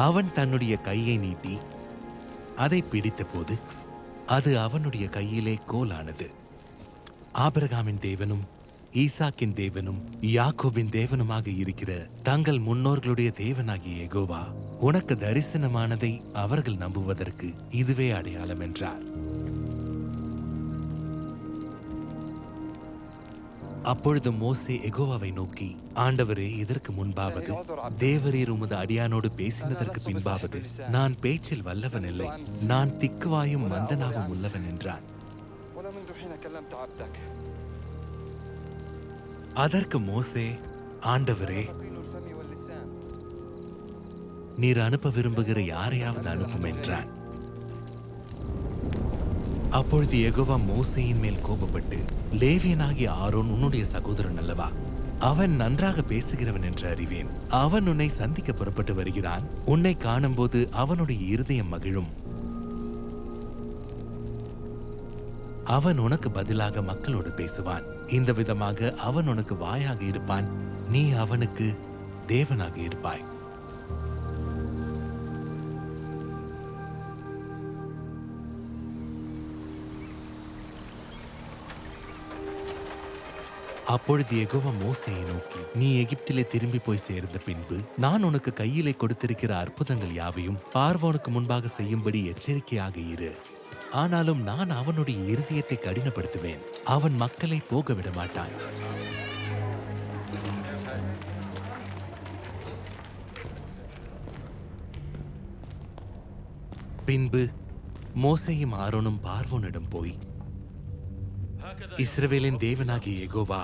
அவன் தன்னுடைய கையை நீட்டி அதை பிடித்தபோது அது அவனுடைய கையிலே கோலானது. ஆபிரகாமின் தேவனும் ஈசாக்கின் தேவனும் யாக்கோபின் தேவனுமாக இருக்கிற தங்கள் முன்னோர்களுடைய தேவனாகிய யெகோவா உனக்கு தரிசனமானதை அவர்கள் நம்புவதற்கு இதுவே அடையாளம் என்றார். அப்பொழுது மோசே யெகோவாவை நோக்கி, ஆண்டவரே, இதற்கு முன்பாவது தேவரீர் உமது அடியானோடு பேசினதற்கு பின்பாவது நான் பேச்சில் வல்லவன் இல்லை, நான் திக்குவாயும் மந்தனாவும் உள்ளவன் என்றான். அதற்கு மோசே, ஆண்டவரே, நீர் அனுப்ப விரும்புகிற யாரையாவது அனுப்பும் என்றான். அப்பொழுது யெகோவா மோசேயின் மேல் கோபப்பட்டு, லேவியனாகிய ஆரோன் உன்னுடைய சகோதரன் அல்லவா? அவன் நன்றாக பேசுகிறவன் என்று அறிவேன். அவன் உன்னை சந்திக்க புறப்பட்டு வருகிறான். உன்னை காணும்போது அவனுடைய இருதயம் மகிழும். அவன் உனக்கு பதிலாக மக்களோடு பேசுவான். இந்த விதமாக அவன் உனக்கு வாயாக இருப்பான், நீ அவனுக்கு தேவனாக இருப்பாய். அப்பொழுது யெகோவா மோசேயை நோக்கி, நீ எகிப்திலே திரும்பி போய் சேர்ந்த பின்பு நான் உனக்கு கையிலே கொடுத்திருக்கிற அற்புதங்கள் யாவையும் பார்வோனுக்கு முன்பாக செய்யும்படி எச்சரிக்கையாக இரு. ஆனாலும் நான் அவனுடைய இருதயத்தை கடினப்படுத்துவேன், அவன் மக்களை போக விட மாட்டான். பின்பு மோசேயும் ஆரோனும் பார்வோனிடம் போய், இஸ்ரவேலின் தேவனாகிய யெகோவா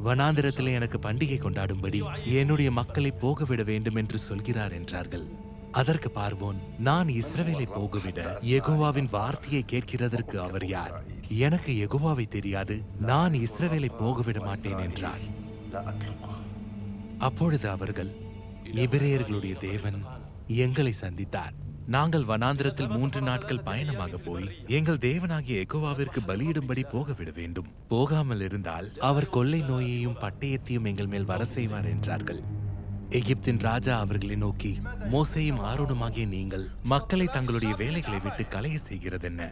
வனாந்திரத்திலே எனக்கு பண்டிகை கொண்டாடும்படி என்னுடைய மக்களை போகவிட வேண்டும் என்று சொல்கிறார் என்றார்கள். அதற்கு பார்வோன், நான் இஸ்ரவேலை போகவிட யெகோவாவின் வார்த்தையை கேட்கிறதற்கு அவர் யார்? எனக்கு யெகோவாவை தெரியாது, நான் இஸ்ரவேலை போகவிட மாட்டேன் என்றார். அப்பொழுது அவர்கள், எபிரேயர்களுடைய தேவன் எங்களை சந்தித்தார். நாங்கள் வனாந்திரத்தில் 3 நாட்கள் பயணமாக போய் எங்கள் தேவனாகிய யெகோவாவிற்கு பலியிடும்படி போகவிட வேண்டும். போகாமல் இருந்தால் அவர் கொள்ளை நோயையும் பட்டயத்தையும் எங்கள் மேல் வர செய்வார் என்றார்கள். எகிப்தின் ராஜா அவர்களை நோக்கி, மோசேயும் ஆரோனுமாகிய நீங்கள் மக்களை தங்களுடைய வேலைகளை விட்டு கலைய செய்கிறதென்ன?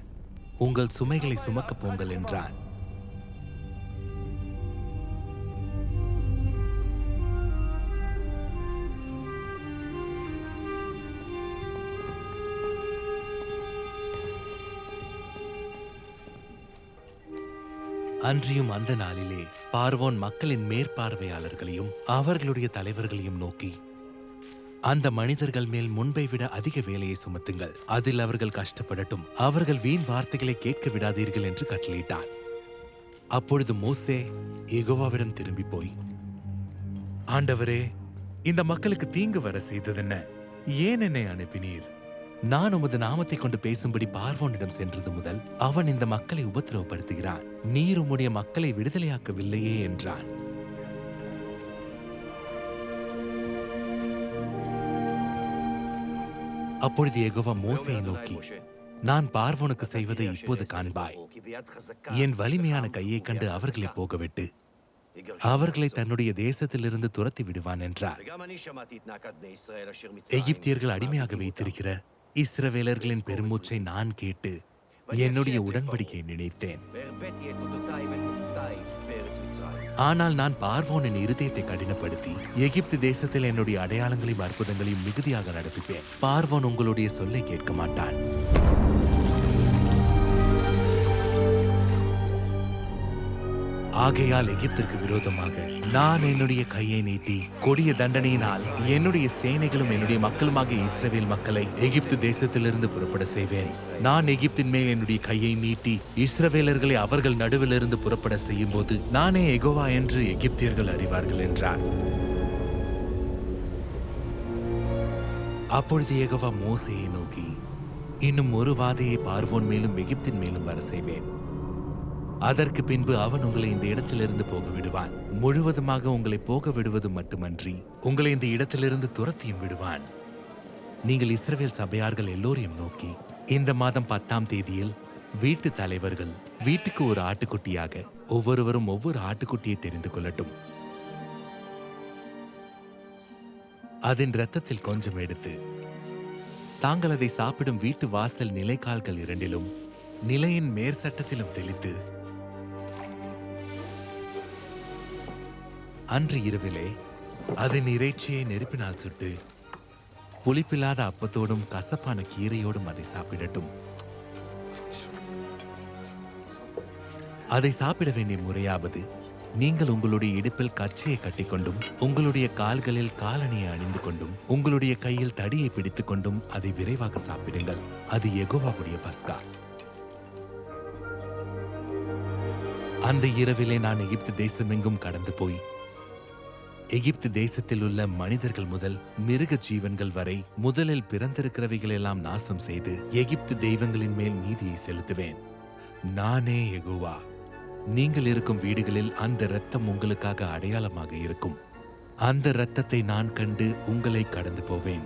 உங்கள் சுமைகளை சுமக்கப் போங்கள் என்றான். அன்றியும் அந்த நாளிலே பார்வோன் மக்களின் மேற்பார்வையாளர்களையும் அவர்களுடைய தலைவர்களையும் நோக்கி, அந்த மனிதர்கள் மேல் முன்பை விட அதிக வேலையை சுமத்துங்கள், அதில் அவர்கள் கஷ்டப்படட்டும், அவர்கள் வீண் வார்த்தைகளை கேட்க விடாதீர்கள் என்று கட்டளையிட்டான். அப்பொழுது மோசே யெகோவாவிடம் திரும்பி போய், ஆண்டவரே, இந்த மக்களுக்கு தீங்கு வர செய்ததென்ன? ஏன் என்னை அனுப்பினீர்? நான் உமது நாமத்தை கொண்டு பேசும்படி பார்வோனிடம் சென்றது முதல் அவன் இந்த மக்களை உபத்திரவப்படுத்துகிறான். நீர் உம்முடைய மக்களை விடுதலையாக்கவில்லையே என்றான். அப்பொழுது யெகோவா மோசேயை நோக்கி, நான் பார்வோனுக்கு செய்வதை இப்போது காண்பாய். என் வலிமையான கையை கண்டு அவர்களை போகவிட்டு அவர்களை தன்னுடைய தேசத்திலிருந்து துரத்தி விடுவான் என்றார். எகிப்தியர்கள் அடிமையாக வைத்திருக்கிற இஸ்ரவேலர்களின் பெருமூச்சை நான் கேட்டு என்னுடைய உடன்படிக்கை நினைத்தேன். ஆனால் நான் பார்வோனின் இருதயத்தை கடினப்படுத்தி எகிப்து தேசத்தில் என்னுடைய அடையாளங்களையும் அற்புதங்களையும் மிகுதியாக நடப்பிப்பேன். பார்வோன் உங்களுடைய சொல்லை கேட்க மாட்டான். ஆகையால் எகிப்திற்கு விரோதமாக நான் என்னுடைய கையை நீட்டி கொடிய தண்டனையினால் என்னுடைய சேனைகளும் என்னுடைய மக்களுமாக இஸ்ரவேல் மக்களை எகிப்து தேசத்திலிருந்து புறப்பட செய்வேன். நான் எகிப்தின் மேல் என்னுடைய கையை நீட்டி இஸ்ரவேலர்களை அவர்கள் நடுவிலிருந்து புறப்பட செய்யும் போது நானே யெகோவா என்று எகிப்தியர்கள் அறிவார்கள் என்றார். அப்பொழுது யெகோவா மோசேயை நோக்கி, இன்னும் ஒரு வாதையை பார்வோன் மேலும் எகிப்தின் மேலும் வர செய்வேன். அதற்கு பின்பு அவன் உங்களை இந்த இடத்திலிருந்து போக விடுவான். முழுவதுமாக உங்களை போக விடுவது மட்டுமன்றி உங்களை இந்த இடத்திலிருந்து துரத்தியும் விடுவான். நீங்கள் இஸ்ரவேல் சபையார்கள் எல்லோரையும் நோக்கி, இந்த மாதம் 10ஆம் தேதியில் வீட்டு தலைவர்கள் வீட்டுக்கு ஒரு ஆட்டுக்குட்டியாக ஒவ்வொருவரும் ஒவ்வொரு ஆட்டுக்குட்டியை தெரிந்து கொள்ளட்டும். அதன் இரத்தத்தில் கொஞ்சம் எடுத்து தாங்கள் அதை சாப்பிடும் வீட்டு வாசல் நிலைக்கால்கள் இரண்டிலும் நிலையின் மேற்சட்டத்திலும் தெளித்து அன்று இரவிலே அதன் இறைச்சியை நெருப்பினால் சுட்டு புளிப்பில்லாத அப்பத்தோடும் கசப்பான கீரையோடும் அதை சாப்பிடட்டும். அதை சாப்பிட வேண்டிய முறையாவது, நீங்கள் உங்களுடைய இடுப்பில் கச்சையை கட்டிக்கொண்டும் உங்களுடைய கால்களில் காலணியை அணிந்து கொண்டும் உங்களுடைய கையில் தடியை பிடித்துக் கொண்டும் அதை விரைவாக சாப்பிடுங்கள். அது யெகோவாவுடைய பஸ்கா. அந்த இரவிலே நான் எகிப்து தேசமெங்கும் கடந்து போய் எகிப்து தேசத்தில் உள்ள மனிதர்கள் முதல் மிருக ஜீவன்கள் வரை முதலில் பிறந்திருக்கிறவைகளெல்லாம் நாசம் செய்து எகிப்து தெய்வங்களின் மேல் நீதியை செலுத்துவேன். நானே யெகோவா. நீங்கள் இருக்கும் வீடுகளில் அந்த இரத்தம் உங்களுக்காக அடையாளமாக இருக்கும். அந்த இரத்தத்தை நான் கண்டு உங்களை கடந்து போவேன்.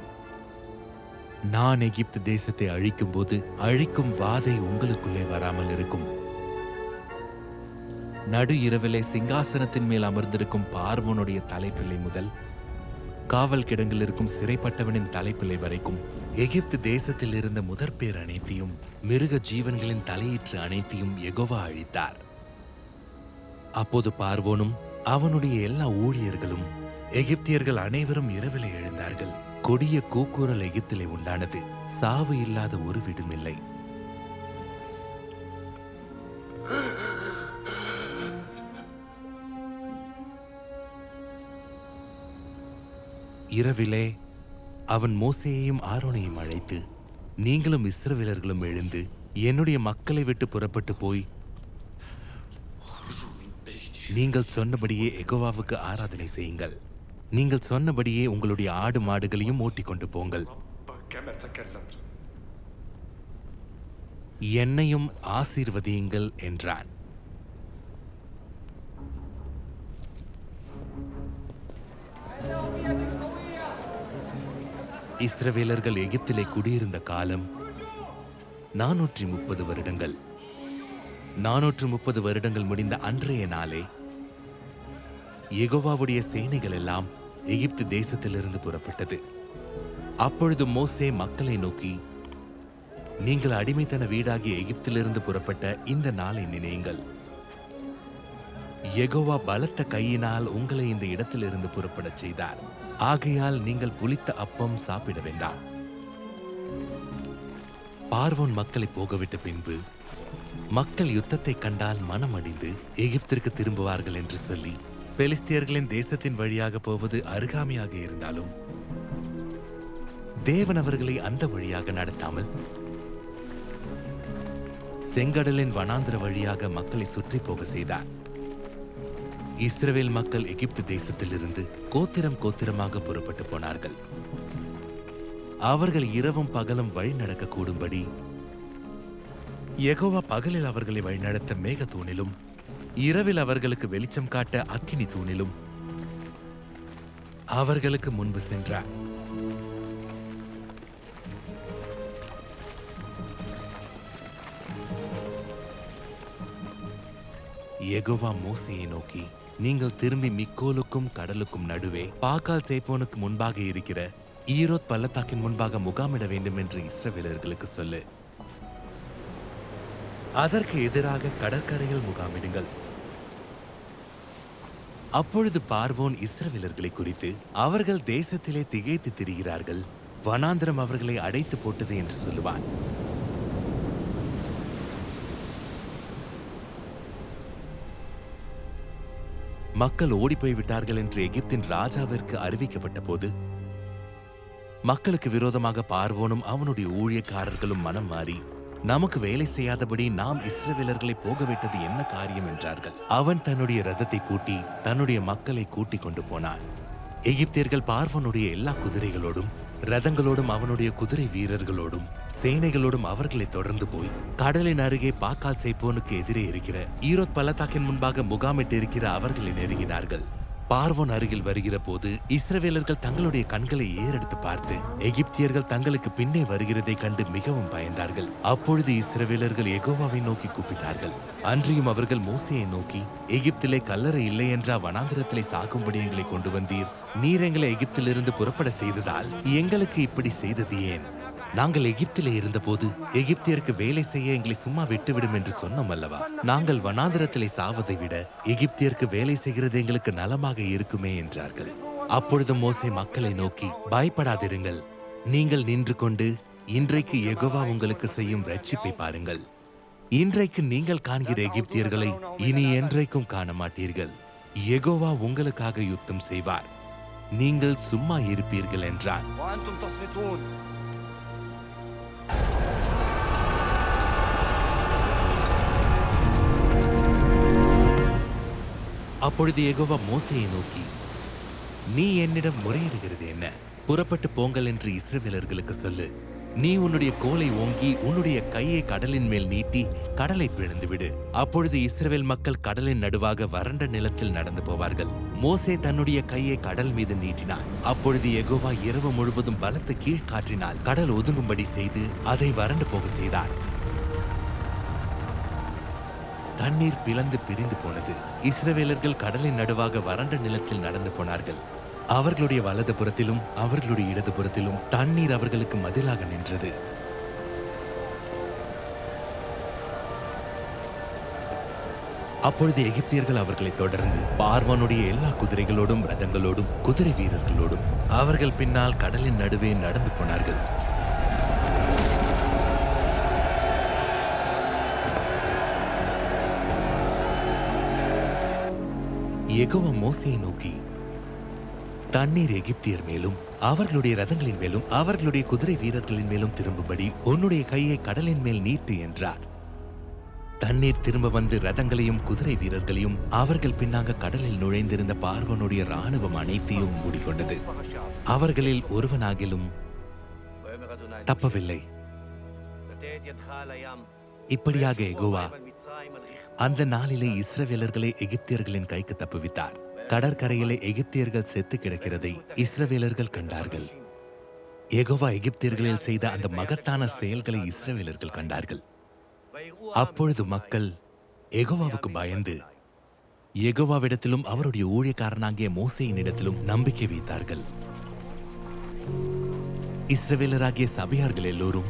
நான் எகிப்து தேசத்தை அழிக்கும் போது அழிக்கும் வாதை உங்களுக்குள்ளே வராமல் இருக்கும். நடு இரவிலே சிங்காசனத்தின் மேல் அமர்ந்திருக்கும் பார்வோனுடைய தலைப்பிள்ளை முதல் காவல் கிடங்கில் இருக்கும் சிறைப்பட்டவனின் தலைப்பிள்ளை வரைக்கும் எகிப்து தேசத்தில் இருந்த முதற்பேர் அனைத்தையும் மிருக ஜீவன்களின் தலையீற்று அனைத்தையும் யெகோவா அழித்தார். அப்போது பார்வோனும் அவனுடைய எல்லா ஊழியர்களும் எகிப்தியர்கள் அனைவரும் இரவிலே எழுந்தார்கள். கொடிய கூக்குரல் எகிப்திலே உண்டானது. சாவு இல்லாத ஒரு வீடும் இல்லை. இரவிலே அவன் மோசேயையும் ஆரோனையும் அழைத்து, நீங்களும் இஸ்ரவேலர்களும் எழுந்து என்னுடைய மக்களை விட்டு புறப்பட்டு போய் நீங்கள் சொன்னபடியே யெகோவாவுக்கு ஆராதனை செய்யுங்கள். நீங்கள் சொன்னபடியே உங்களுடைய ஆடு மாடுகளையும் ஓட்டிக்கொண்டு போங்கள். என்னையும் ஆசீர்வதியுங்கள் என்றான். இஸ்ரவேலர்கள் எகிப்திலே குடியிருந்த காலம் 430 வருடங்கள். 430 வருடங்கள் முடிந்த அன்றைய நாளே யெகோவாவுடைய சேனைகள் எல்லாம் எகிப்து தேசத்திலிருந்து புறப்பட்டது. அப்பொழுது மோசே மக்களை நோக்கி, நீங்கள் அடிமைத்தன வீடாகிய எகிப்திலிருந்து புறப்பட்ட இந்த நாளை நினையுங்கள். யெகோவா பலத்த கையினால் உங்களை இந்த இடத்திலிருந்து புறப்படச் செய்தார். ஆகையால் நீங்கள் புளித்த அப்பம் சாப்பிட வேண்டாம். பார்வோன் மக்களை போகவிட்ட பின்பு மக்கள் யுத்தத்தை கண்டால் மனமடிந்து எகிப்திற்கு திரும்புவார்கள் என்று சொல்லி, பெலிஸ்தியர்களின் தேசத்தின் வழியாக போவது அருகாமையாக இருந்தாலும் தேவன் அவர்களை அந்த வழியாக நடத்தாமல் செங்கடலின் வனாந்திர வழியாக மக்களை சுற்றி போக செய்தார். இஸ்ரவேல் மக்கள் எகிப்து தேசத்திலிருந்து கோத்திரம் கோத்திரமாக புறப்பட்டு போனார்கள். அவர்கள் இரவும் பகலும் வழி நடக்க கூடும்படி யெகோவா பகலில் அவர்களை வழிநடத்த மேக தூணிலும், இரவில் அவர்களுக்கு வெளிச்சம் காட்ட அக்கினி தூணிலும் அவர்களுக்கு முன்பு சென்றார். யெகோவா மோசேயை நோக்கி, நீங்கள் திரும்பி மிக்கோலுக்கும் கடலுக்கும் நடுவே பாகால் சேப்போனுக்கு முன்பாக இருக்கிற ஈரோத் பள்ளத்தாக்கின் முன்பாக முகாமிட வேண்டும் என்று இஸ்ரவேலர்களுக்கு சொல்லு. அதற்கு எதிராக கடற்கரையில் முகாமிடுங்கள். அப்பொழுது பார்வோன் இஸ்ரவேலர்களை குறித்து, அவர்கள் தேசத்திலே திகைத்து திரிகிறார்கள், வனாந்திரம் அவர்களை அடைத்து போட்டது என்று சொல்லுவான். மக்கள் ஓடிப்போய் விட்டார்கள் என்று எகிப்தின் ராஜாவிற்கு அறிவிக்கப்பட்ட போது மக்களுக்கு விரோதமாக பார்வோனும் அவனுடைய ஊழியக்காரர்களும் மனம் மாறி, நமக்கு வேலை செய்யாதபடி நாம் இஸ்ரவேலர்களை போகவிட்டது என்ன காரியம் என்றார்கள். அவன் தன்னுடைய ரதத்தை பூட்டி தன்னுடைய மக்களை கூட்டிக் கொண்டு போனான். எகிப்தியர்கள் பார்வோனுடைய எல்லா குதிரைகளோடும் ரதங்களோடும் அவனுடைய குதிரை வீரர்களோடும் சேனைகளோடும் அவர்களை தொடர்ந்து போய் கடலின் அருகே பாக்கால் சேப்போனுக்கு எதிரே இருக்கிற ஈரோத் பள்ளத்தாக்கின் முன்பாக முகாமிட்டு இருக்கிற அவர்களை நெருங்கினார்கள். பார்வோன் அருகில் வருகிற போது இஸ்ரவேலர்கள் தங்களுடைய கண்களை ஏறெடுத்து பார்த்து எகிப்தியர்கள் தங்களுக்கு பின்னே வருகிறதை கண்டு மிகவும் பயந்தார்கள். அப்பொழுது இஸ்ரவேலர்கள் யெகோவாவை நோக்கி கூப்பிட்டார்கள். அன்றியும் அவர்கள் மோசேயை நோக்கி, எகிப்திலே கல்லறை இல்லை என்றா வனாந்திரத்திலே சாகும்படி எங்களை கொண்டு வந்தீர்? நீர் எங்களை எகிப்திலிருந்து புறப்பட செய்ததால் எங்களுக்கு இப்படி செய்தது ஏன்? நாங்கள் எகிப்திலே இருந்தபோது எகிப்தியருக்கு வேலை செய்ய எங்களை சும்மா விட்டுவிடும் என்று சொன்னோம் அல்லவா? நாங்கள் வனாந்திரத்திலே சாவதை விட எகிப்தியருக்கு வேலை செய்கிறது எங்களுக்கு நலமாக இருக்குமே என்றார்கள். அப்பொழுது மோசே மக்களை நோக்கி, பயப்படாதிருங்கள், நீங்கள் நின்று கொண்டு இன்றைக்கு யெகோவா உங்களுக்கு செய்யும் ரட்சிப்பை பாருங்கள். இன்றைக்கு நீங்கள் காண்கிற எகிப்தியர்களை இனி என்றைக்கும் காண மாட்டீர்கள். யெகோவா உங்களுக்காக யுத்தம் செய்வார், நீங்கள் சும்மா இருப்பீர்கள் என்றார். அப்பொழுது யெகோவா மோசேயை நோக்கி, நீ என்னிடம் முறையிடுகிறது என்ன? புறப்பட்டு போங்கள் என்று இஸ்ரவேலர்களுக்கு சொல்லு. நீ உன்னுடைய கோலை ஓங்கி உன்னுடைய கையை கடலின் மேல் நீட்டி கடலை பிளந்து விடு. அப்பொழுது இஸ்ரவேல் மக்கள் கடலின் நடுவாக வறண்ட நிலத்தில் நடந்து போவார்கள். மோசே தன்னுடைய கையை கடல் மீது நீட்டினான். அப்பொழுது யெகோவா இரவு முழுவதும் பலத்த கீழ்காற்றினால் கடல் ஒதுங்கும்படி செய்து அதை வறண்டு போக செய்தார். தண்ணீர் பிளந்து பிரிந்து போனது. இஸ்ரவேலர்கள் கடலின் நடுவாக வறண்ட நிலத்தில் நடந்து போனார்கள். அவர்களுடைய வலது புறத்திலும் அவர்களுடைய இடது புறத்திலும் தண்ணீர் அவர்களுக்கு மதிலாக நின்றது. அப்பொழுது எகிப்தியர்கள் அவர்களை தொடர்ந்து பார்வோனுடைய எல்லா குதிரைகளோடும் ரதங்களோடும் குதிரை வீரர்களோடும் அவர்கள் பின்னால் கடலின் நடுவே நடந்து போனார்கள். யெகோவா மோசேயை நோக்கி, தண்ணீர் எகிப்தியர் மேலும் அவர்களுடைய ரதங்களின் மேலும் அவர்களுடைய குதிரை வீரர்களின் மேலும் திரும்பும்படி உன்னுடைய கையை கடலின் மேல் நீட்டு என்றார். தண்ணீர் திரும்ப வந்து ரதங்களையும் குதிரை வீரர்களையும் அவர்கள் பின்னாக கடலில் நுழைந்திருந்த பார்வோனுடைய இராணுவம் அனைத்தையும் மூடிக்கொண்டது. அவர்களில் ஒருவனாகிலும் தப்பவில்லை. இப்படியாக யெகோவா அந்த நாளிலே இஸ்ரவேலர்களை எகிப்தியர்களின் கைக்கு தப்புவித்தார். கடற்கரையிலே எகிப்தியர்கள் செத்து கிடக்கிறதை இஸ்ரவேலர்கள் கண்டார்கள். யெகோவா எகிப்தியர்களில் செய்த அந்த மகத்தான செயல்களை இஸ்ரவேலர்கள் கண்டார்கள். அப்பொழுது மக்கள் யெகோவாவுக்கு பயந்து யெகோவாவிடத்திலும் அவருடைய ஊழியக்காரனாகிய மோசேயினிடத்திலும் நம்பிக்கை வைத்தார்கள். இஸ்ரவேலராகிய சபையார்கள் எல்லோரும்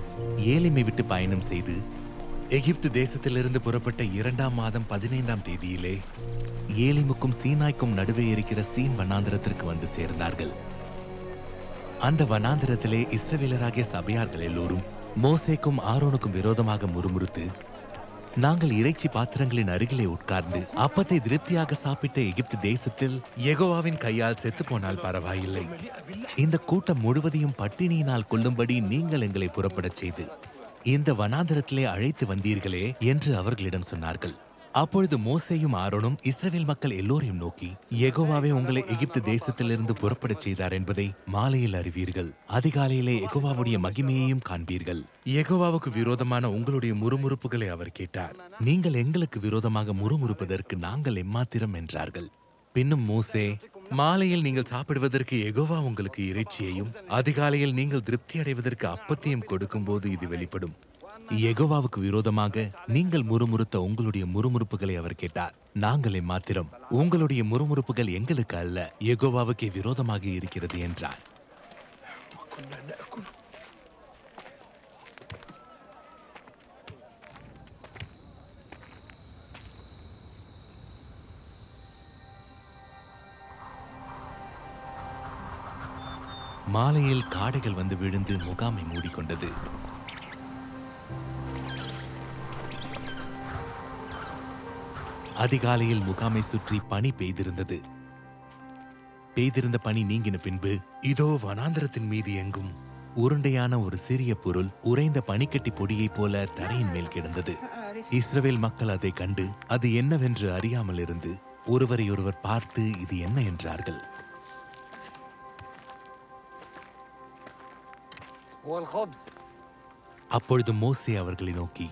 ஏலிமை விட்டு பயணம் செய்து எகிப்து தேசத்திலிருந்து புறப்பட்ட 2ஆம் மாதம் 15ஆம் தேதியிலே ஏலிமுக்கும் சீனாய்க்கும் நடுவே இருக்கிற சீன் வனாந்திரத்திற்கு வந்து சேர்ந்தார்கள். அந்த வனாந்திரத்திலே இஸ்ரவேலராகிய சபையார்கள் எல்லோரும் மோசேக்கும் ஆரோனுக்கும் விரோதமாக முறுமுறுத்து, நாங்கள் இறைச்சி பாத்திரங்களின் அருகிலே உட்கார்ந்து அப்பத்தை திருப்தியாக சாப்பிட்ட எகிப்து தேசத்தில் யெகோவாவின் கையால் செத்து போனால் பரவாயில்லை, இந்த கூட்டம் முழுவதையும் பட்டினியினால் கொல்லும்படி நீங்கள் எங்களை புறப்படச் செய்து இந்த வனாந்தரத்திலே அழைத்து வந்தீர்களே என்று அவர்களிடம் சொன்னார்கள். அப்பொழுது மோசேயும் ஆரோனும் இஸ்ரவேல் மக்கள் எல்லோரையும் நோக்கி, யெகோவாவே உங்களை எகிப்து தேசத்திலிருந்து புறப்படச் செய்தார் என்பதை மாலையில் அறிவீர்கள், அதிகாலையிலே யெகோவாவுடைய மகிமையையும் காண்பீர்கள். யெகோவாவுக்கு விரோதமான உங்களுடைய முறுமுறுப்புகளை அவர் கேட்டார், நீங்கள் எங்களுக்கு விரோதமாக முறுமுறுப்பதற்கு நாங்கள் எம்மாத்திரம் என்றார்கள். பின்னும் மோசே, மாலையில் நீங்கள் சாப்பிடுவதற்கு யெகோவா உங்களுக்கு இறைச்சியையும் அதிகாலையில் நீங்கள் திருப்தி அடைவதற்கு அப்பத்தையும் கொடுக்கும்போது இது வெளிப்படும். யெகோவாவுக்கு விரோதமாக நீங்கள் முறுமுறுத்த உங்களுடைய முறுமுறுப்புகளை அவர் கேட்டார். நாங்கள் எம்மாத்திரம், உங்களுடைய முறுமுறுப்புகள் எங்களுக்கு அல்ல, யெகோவாவுக்கே விரோதமாக இருக்கிறது என்றார். மாலையில் காடைகள் வந்து விழுந்து முகாமை மூடிக்கொண்டது. அதிகாலையில் முகாமை சுற்றி பனி பெய்திருந்தது. பெய்திருந்த பனி நீங்கின பின்பு இதோ வனாந்தரத்தின் மீது எங்கும் உருண்டையான ஒரு சிறிய பொருள் உறைந்த பனிக்கட்டி பொடியைப் போல தரையின் மேல் கிடந்தது. இஸ்ரவேல் மக்கள் அதை கண்டு அது என்னவென்று அறியாமல் இருந்து ஒருவரையொருவர் பார்த்து இது என்ன என்றார்கள். அப்பொழுது மோசே அவர்களை நோக்கி,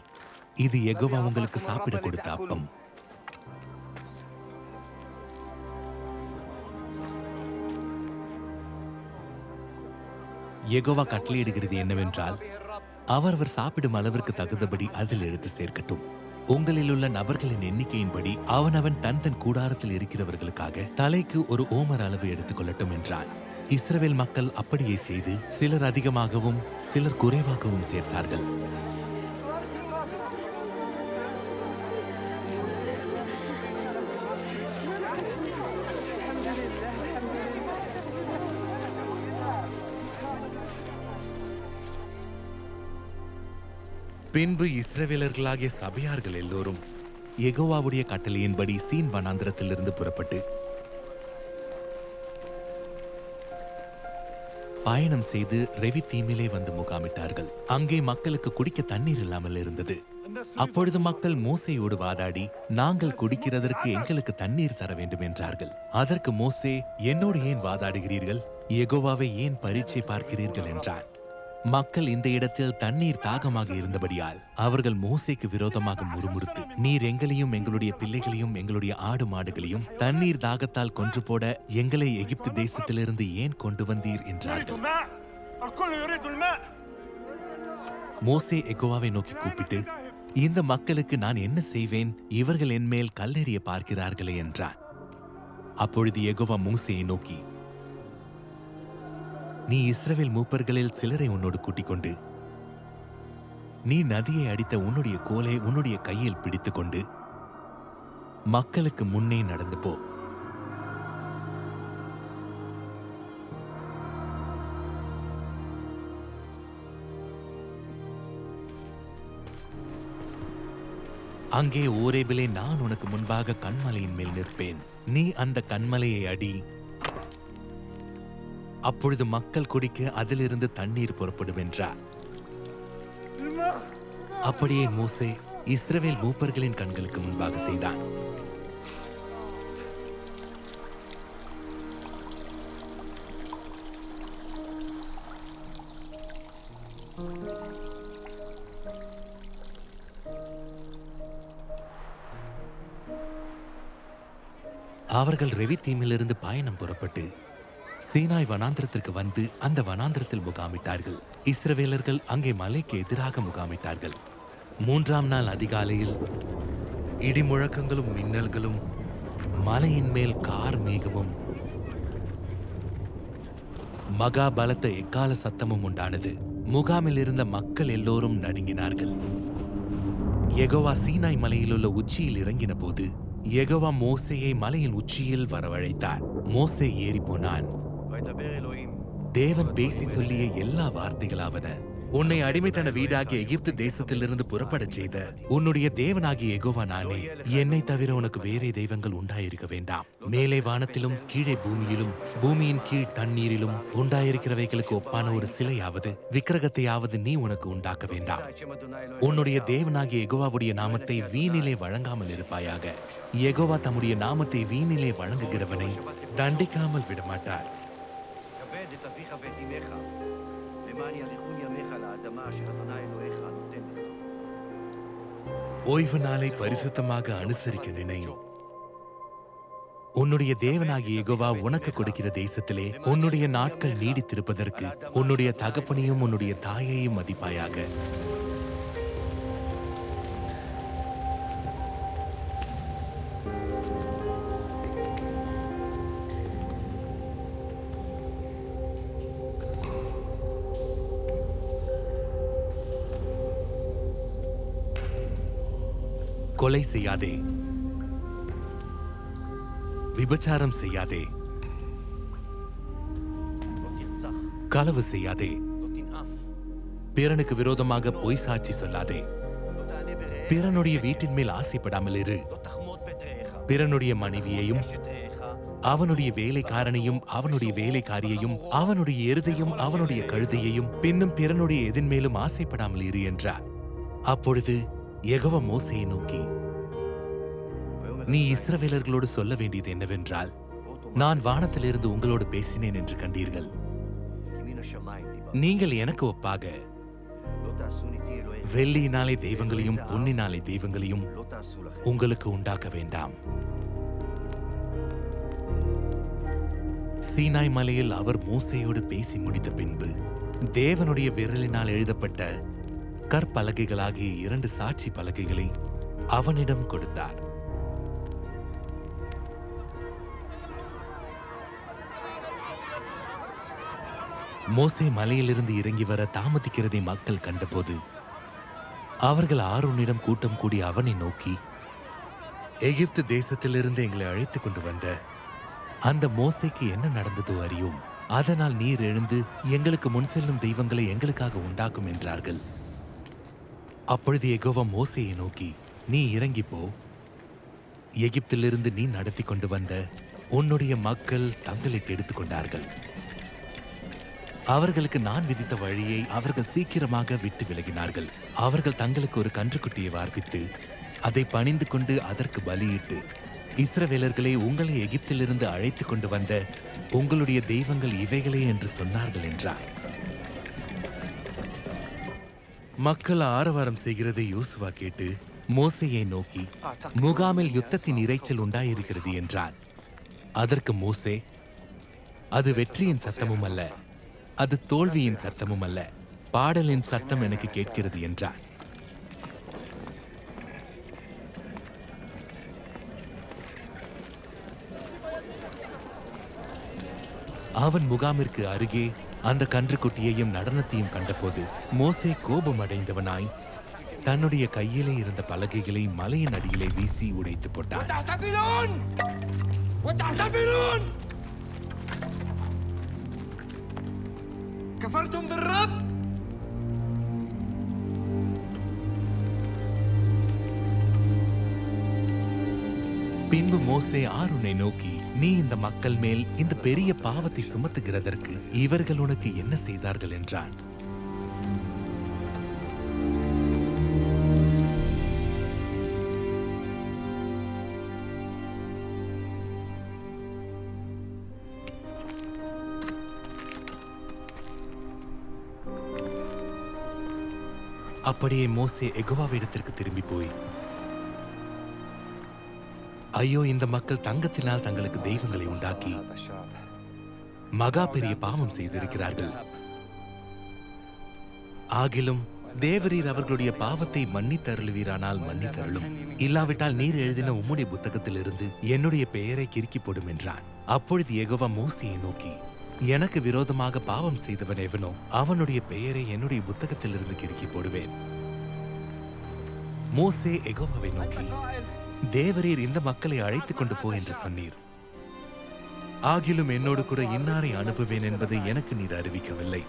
இது யெகோவா உங்களுக்கு சாப்பிட கொடுத்த அப்பம். யெகோவா கட்டளையிடுகிறது என்னவென்றால், அவரவர் சாப்பிடும் அளவிற்கு தகுந்தபடி அதில் எடுத்து சேர்க்கட்டும். உங்களில் உள்ள நபர்களின் எண்ணிக்கையின்படி அவனவன் தன் தன் கூடாரத்தில் இருக்கிறவர்களுக்காக தலைக்கு ஒரு ஓமர் அளவு எடுத்துக் கொள்ளட்டும் என்றான். இஸ்ரவேல் மக்கள் அப்படியே செய்து சிலர் அதிகமாகவும் சிலர் குறைவாகவும் சேர்த்தார்கள். பின்பு இஸ்ரவேலர்களாகிய சபையார்கள் எல்லோரும் யெகோவாவுடைய கட்டளையின்படி சீன் வனாந்திரத்திலிருந்து புறப்பட்டு பயணம் செய்து ரெவித்தீமிலே வந்து முகாமிட்டார்கள். அங்கே மக்களுக்கு குடிக்க தண்ணீர் இல்லாமல் இருந்தது. அப்பொழுது மக்கள் மோசேயோடு வாதாடி, நாங்கள் குடிக்கிறதற்கு எங்களுக்கு தண்ணீர் தர வேண்டும் என்றார்கள். அதற்கு மோசே, என்னோடு ஏன் வாதாடுகிறீர்கள், யெகோவாவை ஏன் பரீட்சை பார்க்கிறீர்கள் என்றார். மக்கள் இந்த இடத்தில் தண்ணீர் தாகமாக இருந்தபடியால் அவர்கள் மோசேக்கு விரோதமாக முறுமுறுத்து, நீர் எங்களையும் எங்களுடைய பிள்ளைகளையும் எங்களுடைய ஆடு மாடுகளையும் தண்ணீர் தாகத்தால் கொன்று போட எங்களை எகிப்து தேசத்திலிருந்து ஏன் கொண்டு வந்தீர் என்றார்கள். மோசே யெகோவாவை நோக்கி கூப்பிட்டு, இந்த மக்களுக்கு நான் என்ன செய்வேன், இவர்கள் என்மேல் கல்லெறிய பார்க்கிறார்களே என்றான். அப்பொழுது யெகோவா மோசேயை நோக்கி, நீ இஸ்ரவேல் மூப்பர்களில் சிலரை உன்னோடு கூட்டிக் கொண்டு நீ நதியை அடித்த உன்னுடைய கோலை உன்னுடைய கையில் பிடித்துக்கொண்டு மக்களுக்கு முன்னே நடந்து போ. அங்கே ஓரேபிலே நான் உனக்கு முன்பாக கன்மலையின் மேல் நிற்பேன். நீ அந்த கன்மலையை அடி. அப்பொழுது மக்கள் குடிக்க அதிலிருந்து தண்ணீர் புறப்படும் என்றார். அப்படியே மோசே இஸ்ரவேல் மூப்பர்களின் கண்களுக்கு முன்பாக செய்தான். அவர்கள் ரெவித்தீமிலிருந்து பயணம் புறப்பட்டு சீனாய் வனாந்திரத்திற்கு வந்து அந்த வனாந்திரத்தில் முகாமிட்டார்கள். இஸ்ரவேலர்கள் அங்கே மலைக்கு எதிராக முகாமிட்டார்கள். 3ஆம் நாள் அதிகாலையில் இடி முழக்கங்களும் மின்னல்களும் மலையின் மேல் கார் மேகமும் மகா பலத்த எக்கால சத்தமும் உண்டானது. முகாமில் இருந்த மக்கள் எல்லோரும் நடுங்கினார்கள். யெகோவா சீனாய் மலையிலுள்ள உச்சியில் இறங்கின போது யெகோவா மோசேயை மலையின் உச்சியில் வரவழைத்தார். மோசே ஏறி போனான். தேவன் பேசி சொல்லிய எல்லா வார்த்தைகளாவன, உன்னை அடிமைத்தன வீடாகிய எகிப்து தேசத்திலிருந்து புறப்படச் செய்த உன்னுடைய தேவனாகிய யெகோவா நானே. என்னை தவிர உனக்கு வேறே தெய்வங்கள் உண்டாயிருக்க வேண்டாம். மேலே வானத்திலும் கீழே பூமியிலும் பூமியின் கீழ் தண்ணீரிலும் உண்டாயிருக்கிறவைகளுக்கு ஒப்பான ஒரு சிலையாவது விக்கிரகத்தையாவது நீ உனக்கு உண்டாக்க வேண்டாம். உன்னுடைய தேவனாகிய யெகோவாவுடைய நாமத்தை வீணிலே வழங்காமல் இருப்பாயாக. யெகோவா தம்முடைய நாமத்தை வீணிலே வழங்குகிறவனை தண்டிக்காமல் விடமாட்டார். ஓய்வு நாளை பரிசுத்தமாக அனுசரிக்க நினை. உன்னுடைய தேவனாகிய யெகோவா உனக்கு கொடுக்கிற தேசத்திலே உன்னுடைய நாட்கள் நீடித்திருப்பதற்கு உன்னுடைய தகப்பனையும் உன்னுடைய தாயையும் மதிப்பாயாக. கொலை செய்யாதே, விபச்சாரம் செய்யாதே, களவு செய்யாதே, பிறனுக்கு விரோதமாக பொய் சாட்சி சொல்லாதே, பிறனுடைய வீட்டின் மேல் ஆசைப்படாமல் இரு, பிறனுடைய மனைவியையும் அவனுடைய வேலைக்காரனையும் அவனுடைய வேலைக்காரியையும் அவனுடைய எருதையும் அவனுடைய கழுதையையும் பின்னும் பிறனுடைய எதின் மேலும் ஆசைப்படாமல் இரு என்றார். அப்பொழுது யெகோவா மோசேயை நோக்கி, நீ இஸ்ரவேலர்களோடு சொல்ல வேண்டியது என்னவென்றால், நான் வானத்திலிருந்து உங்களோடு பேசினேன் என்று கண்டீர்கள். நீங்கள் எனக்கு ஒப்பாக வெள்ளியினாலே தெய்வங்களையும் பொன்னினாலே தெய்வங்களையும் உங்களுக்கு உண்டாக்க வேண்டாம். சீனாய் மலையில் அவர் மோசேயோடு பேசி முடித்த பின்பு தேவனுடைய விரலினால் எழுதப்பட்ட கற்பலகைகளாகிய 2 சாட்சி பலகைகளை அவனிடம் கொடுத்தார். மோசே மலையிலிருந்து இறங்கி வர தாமதிக்கிறதை மக்கள் கண்டபோது அவர்கள் ஆரோனிடம் கூட்டம் கூடி அவனை நோக்கி, எகிப்து தேசத்திலிருந்து எங்களை அழைத்துக் கொண்டு வந்த அந்த மோசேக்கு என்ன நடந்ததோ அறியும். அதனால் நீர் எழுந்து எங்களுக்கு முன் செல்லும் தெய்வங்களை எங்களுக்காக உண்டாக்கும் என்றார்கள். அப்பொழுது யெகோவா மோசேயை நோக்கி, நீ இறங்கி போ. எகிப்திலிருந்து நீ நடத்தி கொண்டு வந்த உன்னுடைய மக்கள் தங்களை கெடுத்துக் கொண்டார்கள். அவர்களுக்கு நான் விதித்த வழியை அவர்கள் சீக்கிரமாக விட்டு விலகினார்கள். அவர்கள் தங்களுக்கு ஒரு கன்றுக்குட்டியை வார்ப்பித்து அதை பணிந்து கொண்டு அதற்கு பலியிட்டு, இஸ்ரவேலர்களே, உங்களை எகிப்திலிருந்து அழைத்துக் கொண்டு வந்த உங்களுடைய தெய்வங்கள் இவைகளே என்று சொன்னார்கள் என்றார். மக்கள் ஆரவாரம் செய்கிறதை யோசுவா கேட்டு மோசேயை நோக்கி, முகாமில் யுத்தத்தின் இரைச்சல் உண்டாயிருக்கிறது என்றார். அதற்கு மோசே, அது வெற்றியின் சத்தமும் அல்ல, அது தோல்வியின் சத்தமும் அல்ல, பாடலின் சத்தம் எனக்கு கேட்கிறது என்றார். அவன் முகாமிற்கு அருகே அந்த கன்றுக்குட்டியையும் நடனத்தையும் கண்டபோது மோசே கோபம் அடைந்தவனாய் தன்னுடைய கையிலே இருந்த பலகைகளை மலையின் அடியிலே வீசி உடைத்து போட்டான். பின்பு மோசே ஆரோனை நோக்கி, நீ இந்த மக்கள் மேல் இந்த பெரிய பாவத்தை சுமத்துகிறதற்கு இவர்கள் உனக்கு என்ன செய்தார்கள் என்றான். அப்படியே மோசே யெகோவாவிடத்திற்கு திரும்பி போய், ஐயோ, இந்த மக்கள் தங்கத்தினால் தங்களுக்கு தெய்வங்களை உண்டாக்கி மகா பெரிய பாவம் செய்திருக்கிறார்கள். ஆகிலும் தேவரீர் அவர்களுடைய பாவத்தை மன்னித்தருளுவீரானால் மன்னித்தருளும், இல்லாவிட்டால் நீர் எழுதின உம்முடைய புத்தகத்திலிருந்து என்னுடைய பெயரை கிறுக்கி போடும் என்றான். அப்பொழுது யெகோவா மோசேயை நோக்கி, எனக்கு விரோதமாக பாவம் செய்தவன் எவனோ அவனுடைய பெயரை என்னுடைய புத்தகத்திலிருந்து கிறுக்கி போடுவேன். மோசே யெகோவாவை நோக்கி, தேவரீர் இந்த மக்களை அழைத்துக் கொண்டு போ என்று சொன்னீர். ஆகிலும் என்னோடு கூட இன்னாரை அனுப்புவேன் என்பதை எனக்கு நீர் அறிவிக்கவில்லை.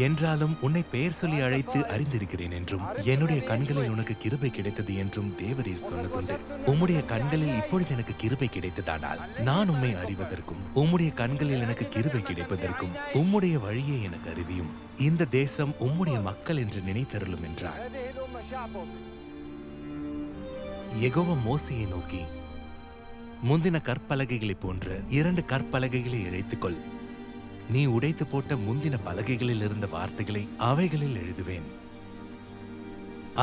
என்றாலும் உன்னை பெயர் சொல்லி அழைத்து அறிந்திருக்கிறேன் என்றும் என்னுடைய கண்களில் உனக்கு கிருபை கிடைத்தது என்றும் தேவரீர் சொன்னதுண்டு. உம்முடைய கண்களில் இப்பொழுது எனக்கு கிருபை கிடைத்ததானால் நான் உம்மை அறிவதற்கும் உம்முடைய கண்களில் எனக்கு கிருபை கிடைப்பதற்கும் உம்முடைய வழியை எனக்கு அறிவியும். இந்த தேசம் உம்முடைய மக்கள் என்று நினைத்தருளும் என்றார். யெகோவா மோசேயை நோக்கி, முந்தின கற்பலகைகளைப் போன்ற 2 கற்பலகைகளை இழைத்துக்கொள். நீ உடைத்து போட்ட முந்தின பலகைகளில் இருந்த வார்த்தைகளை அவைகளில் எழுதுவேன்.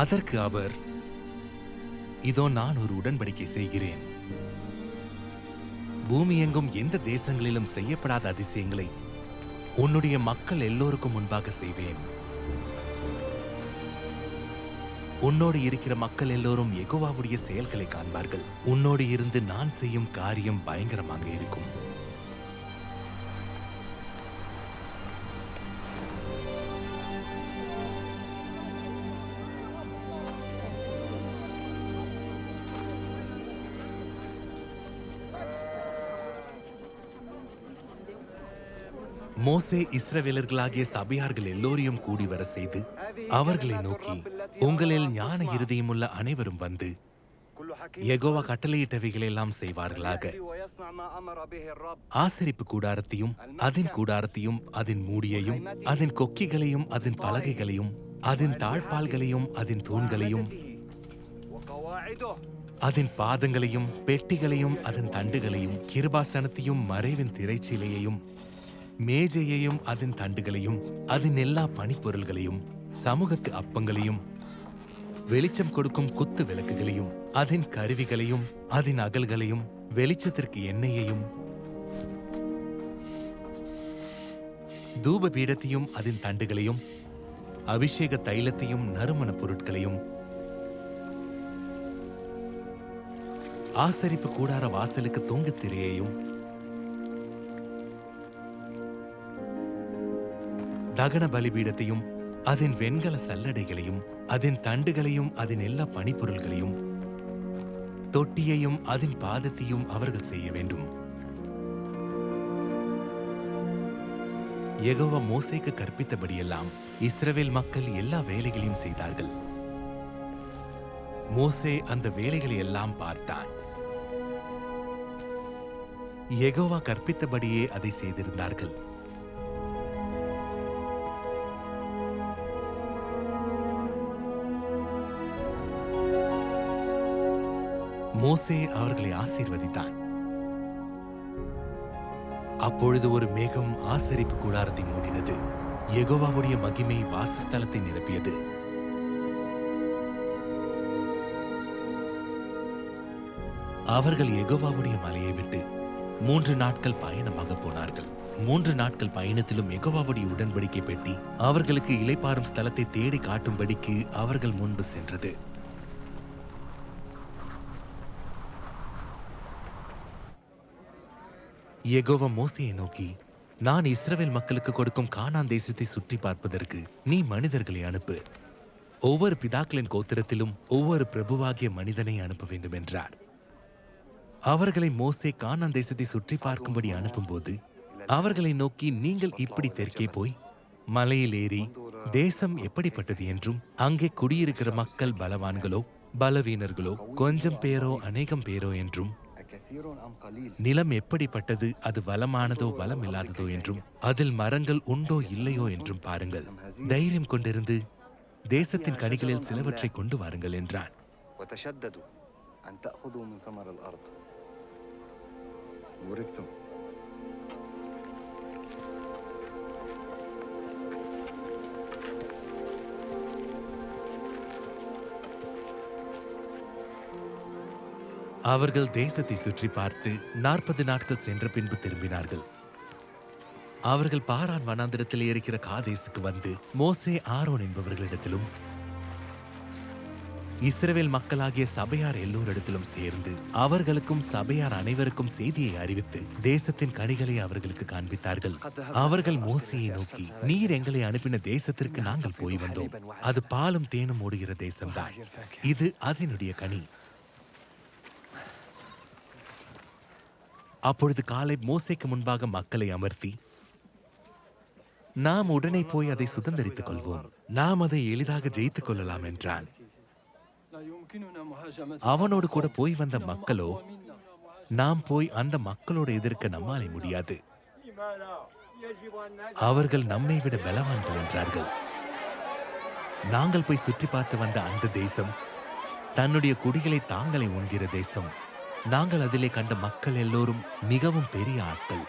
அதற்கு அவர், இதோ நான் ஒரு உடன்படிக்கை செய்கிறேன். பூமி எங்கும் எந்த தேசங்களிலும் செய்யப்படாத அதிசயங்களை உன்னுடைய மக்கள் எல்லோருக்கும் முன்பாக செய்வேன். உன்னோடு இருக்கிற மக்கள் எல்லோரும் யெகோவாவுடைய செயல்களை காண்பார்கள். உன்னோடு இருந்து நான் செய்யும் காரியம் பயங்கரமாக இருக்கும். மோசே இஸ்ரவேலர்களாகிய சபையார்கள் எல்லோரையும் கூடி வர செய்து அவர்களை நோக்கி, உங்களில் ஞான இருதயமுள்ள அனைவரும் வந்து யெகோவா கட்டளையிட்டவைகளெல்லாம் செய்வார்களாக. ஆசரிப்பு கூடாரத்தையும் அதன் கூடாரத்தையும் அதன் மூடியையும் அதன் கொக்கிகளையும் அதன் பலகைகளையும் அதன் தாழ்பால்களையும் அதன் தூண்களையும் அதன் பாதங்களையும் பெட்டிகளையும் அதன் தண்டுகளையும் கிருபாசனத்தையும் மறைவின் திரைச்சீலையையும் மேஜையையும் அதன் தண்டுகளையும் அதன் எல்லா பணிப்பொருள்களையும் சமூகத்து அப்பங்களையும் வெளிச்சம் கொடுக்கும் குத்து விளக்குகளையும் அதன் கருவிகளையும் அதன் அகல்களையும் வெளிச்சத்திற்கு எண்ணெயையும் தூப பீடத்தையும் அதன் தண்டுகளையும் அபிஷேக தைலத்தையும் நறுமண பொருட்களையும் ஆசரிப்பு கூடார வாசலுக்கு தொங்கு திரையையும் தகன பலிபீடத்தையும் அதன் வெண்கல சல்லடைகளையும் அதன் தண்டுகளையும் அதன் எல்லா பணிப்பொருள்களையும் தொட்டியையும் அதன் பாதத்தையும் அவர்கள் செய்ய வேண்டும். யெகோவா மோசேக்கு கற்பித்தபடியெல்லாம் இஸ்ரவேல் மக்கள் எல்லா வேலைகளையும் செய்தார்கள். மோசே அந்த வேலைகளை எல்லாம் பார்த்தான். யெகோவா கற்பித்தபடியே அதை செய்திருந்தார்கள். மோசே அவர்களை ஆசீர்வதித்தான். அப்பொழுது ஒரு மேகம் ஆசரிப்பு கூடாரத்தை மூடினது. யெகோவாவுடைய மகிமை வாசஸ்தலத்தை நிரப்பியது. அவர்கள் யெகோவாவுடைய மலையை விட்டு 3 நாட்கள் பயணமாக போனார்கள். 3 நாட்கள் பயணத்திலும் யெகோவாவுடைய உடன்படிக்கை பெட்டி அவர்களுக்கு இளைப்பாறும் ஸ்தலத்தை தேடி காட்டும்படிக்கு அவர்கள் முன்பு சென்றது. யெகோவா மோசேயை நோக்கி, நான் இஸ்ரவேல் மக்களுக்கு கொடுக்கும் கானான் தேசத்தை சுற்றி பார்ப்பதற்கு நீ மனிதர்களை அனுப்பு. ஒவ்வொரு பிதாக்களின் கோத்திரத்திலும் ஒவ்வொரு பிரபுவாகிய மனிதனை அனுப்ப வேண்டும் என்றார். அவர்களை மோசே கானான் தேசத்தை சுற்றி பார்க்கும்படி அனுப்பும்போது அவர்களை நோக்கி, நீங்கள் இப்படி தெற்கே போய் மலையில் ஏறி தேசம் எப்படிப்பட்டது என்றும் அங்கே குடியிருக்கிற மக்கள் பலவான்களோ பலவீனர்களோ கொஞ்சம் பேரோ அநேகம் பேரோ என்றும் நிலம் எப்படிப்பட்டது, அது வளமானதோ வளம் இல்லாததோ என்றும் அதில் மரங்கள் உண்டோ இல்லையோ என்றும் பாருங்கள். தைரியம் கொண்டிருந்து தேசத்தின் கனிகளில் சிலவற்றை கொண்டு வாருங்கள் என்றான். அவர்கள் தேசத்தை சுற்றி பார்த்து 40 நாட்கள் சென்ற பின்பு திரும்பினார்கள். அவர்கள் பாரான் வனாந்திரத்தில் இருக்கிற காதேசுக்கு வந்து மோசே ஆரோன் என்பவர்களிடத்திலும் இஸ்ரவேல் மக்களாகிய சபையார் எல்லோரிடத்திலும் சேர்ந்து அவர்களுக்கும் சபையார் அனைவருக்கும் செய்தியை அறிவித்து தேசத்தின் கனிகளை அவர்களுக்கு காண்பித்தார்கள். அவர்கள் மோசேயை நோக்கி, நீர் எங்களை அனுப்பின தேசத்திற்கு நாங்கள் போய் வந்தோம். அது பாலும் தேனும் ஓடுகிற தேசம்தான். இது அதனுடைய கனி. அப்பொழுது காலேப் மோசேக்கு முன்பாக மக்களை அமர்த்தி, நாம் உடனே போய் அதை சுதந்தரித்துக் கொள்வோம், நாம் அதை எளிதாக ஜெயித்துக் கொள்ளலாம் என்றான். அவனோடு கூட போய் வந்த மக்களோ, நாம் போய் அந்த மக்களோடு எதிர்க்க நம்மாலே முடியாது, அவர்கள் நம்மை விட பலவான்கள் என்றார்கள். நாங்கள் போய் சுற்றி பார்த்து வந்த அந்த தேசம் தன்னுடைய குடிகளை தாங்களே உண்கிற தேசம். நாங்கள் அதிலே கண்ட மக்கள் எல்லோரும் மிகவும் பெரிய ஆட்கள்.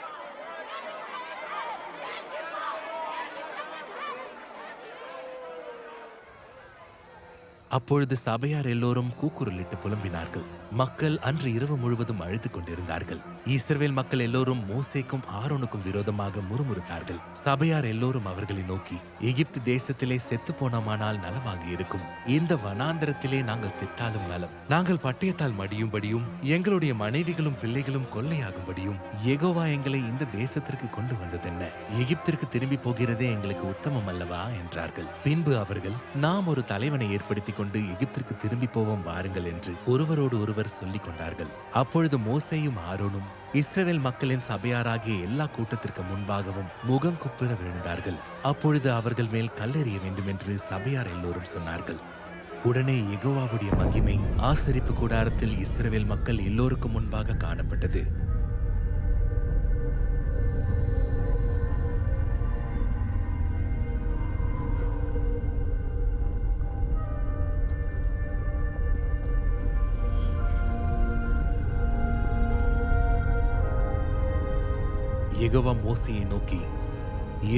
அப்பொழுது சபையார் எல்லோரும் கூக்குரலிட்டு புலம்பினார்கள். மக்கள் அன்று இரவு முழுவதும் அழுது கொண்டிருந்தார்கள். இஸ்ரவேல் மக்கள் எல்லோரும் மோசேக்கும் ஆரோனுக்கும் விரோதமாக முறுமுறுத்தார்கள். சபையார் எல்லோரும் அவர்களை நோக்கி, எகிப்து தேசத்திலே செத்து போனோமானால் நலமாக இருக்கும். இந்த வனாந்தரத்திலே நாங்கள் செத்தாலும் நலம். நாங்கள் பட்டயத்தால் மடியும்படியும் எங்களுடைய மனைவிகளும் பிள்ளைகளும் கொள்ளையாகும்படியும் யெகோவா எங்களை இந்த தேசத்திற்கு கொண்டு வந்ததென்ன? எகிப்திற்கு திரும்பி போகிறதே எங்களுக்கு உத்தமம் அல்லவா என்றார்கள். பின்பு அவர்கள், நாம் ஒரு தலைவனை ஏற்படுத்தி கொண்டு எகிப்திற்கு திரும்பி போவோம் வாருங்கள் என்று ஒருவரோடு ஒருவர் சொல்லிக் கொண்டார்கள். அப்பொழுது மோசேயும் ஆரோனும் இஸ்ரவேல் மக்களின் சபையாராகிய எல்லா கூட்டத்திற்கு முன்பாகவும் முகம் குப்புற விழுந்தார்கள். அப்பொழுது அவர்கள் மேல் கல்லெறிய வேண்டும் என்று சபையார் எல்லோரும் சொன்னார்கள். உடனே யெகோவாவுடைய மகிமை ஆசரிப்பு கூடாரத்தில் இஸ்ரவேல் மக்கள் எல்லோருக்கும் முன்பாக காணப்பட்டது. யெகோவா மோசேயை நோக்கி,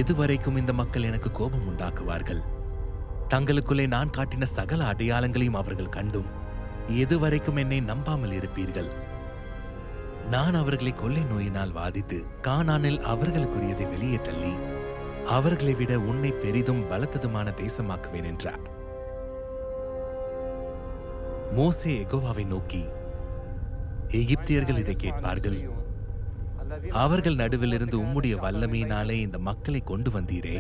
எதுவரைக்கும் இந்த மக்கள் எனக்கு கோபம் உண்டாக்குவார்கள்? தங்களுக்குள்ளே நான் காட்டின சகல அடையாளங்களையும் அவர்கள் கண்டும் எதுவரைக்கும் என்னை நம்பாமல் இருப்பீர்கள்? நான் அவர்களை கொள்ளை நோயினால் வாதித்து கானானில் அவர்களுக்குரியதை வெளியே தள்ளி அவர்களை விட உன்னை பெரிதும் பலத்ததுமான தேசமாக்குவேன் என்றார். மோசே யெகோவாவை நோக்கி, எகிப்தியர்கள் இதை கேட்பார்கள். அவர்கள் நடுவில் இருந்து உம்முடைய வல்லமையினாலே இந்த மக்களை கொண்டு வந்தீரே,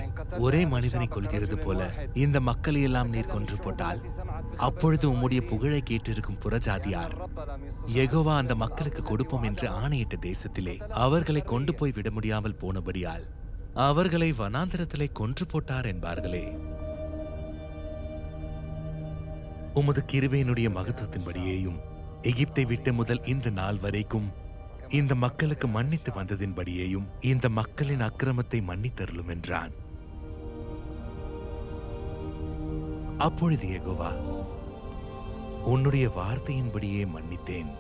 ஒரே மனிதனை கொல்கிறது போல இந்த மக்களை எல்லாம் நீர் கொன்று போட்டால் அப்பொழுது உம்முடைய புகழை கேட்டிருக்கும் புறஜாதியார் யெகோவா அந்த மக்களுக்கு கொடுப்போம் என்று ஆணையிட்ட தேசத்திலே அவர்களை கொண்டு போய் விட முடியாமல் போனபடியால் அவர்களை வனாந்தரத்திலே கொன்று போட்டார் என்பார்களே. உமது கிருபையினுடைய மகத்துவத்தின்படியேயும் எகிப்தை விட்டு முதல் இந்த நாள் வரைக்கும் இந்த மக்களுக்கு மன்னித்து வந்ததின்படியேயும் இந்த மக்களின் அக்கிரமத்தை மன்னித்தருளும் என்றான். அப்பொழுது யெகோவா, உன்னுடைய வார்த்தையின்படியே மன்னித்தேன்.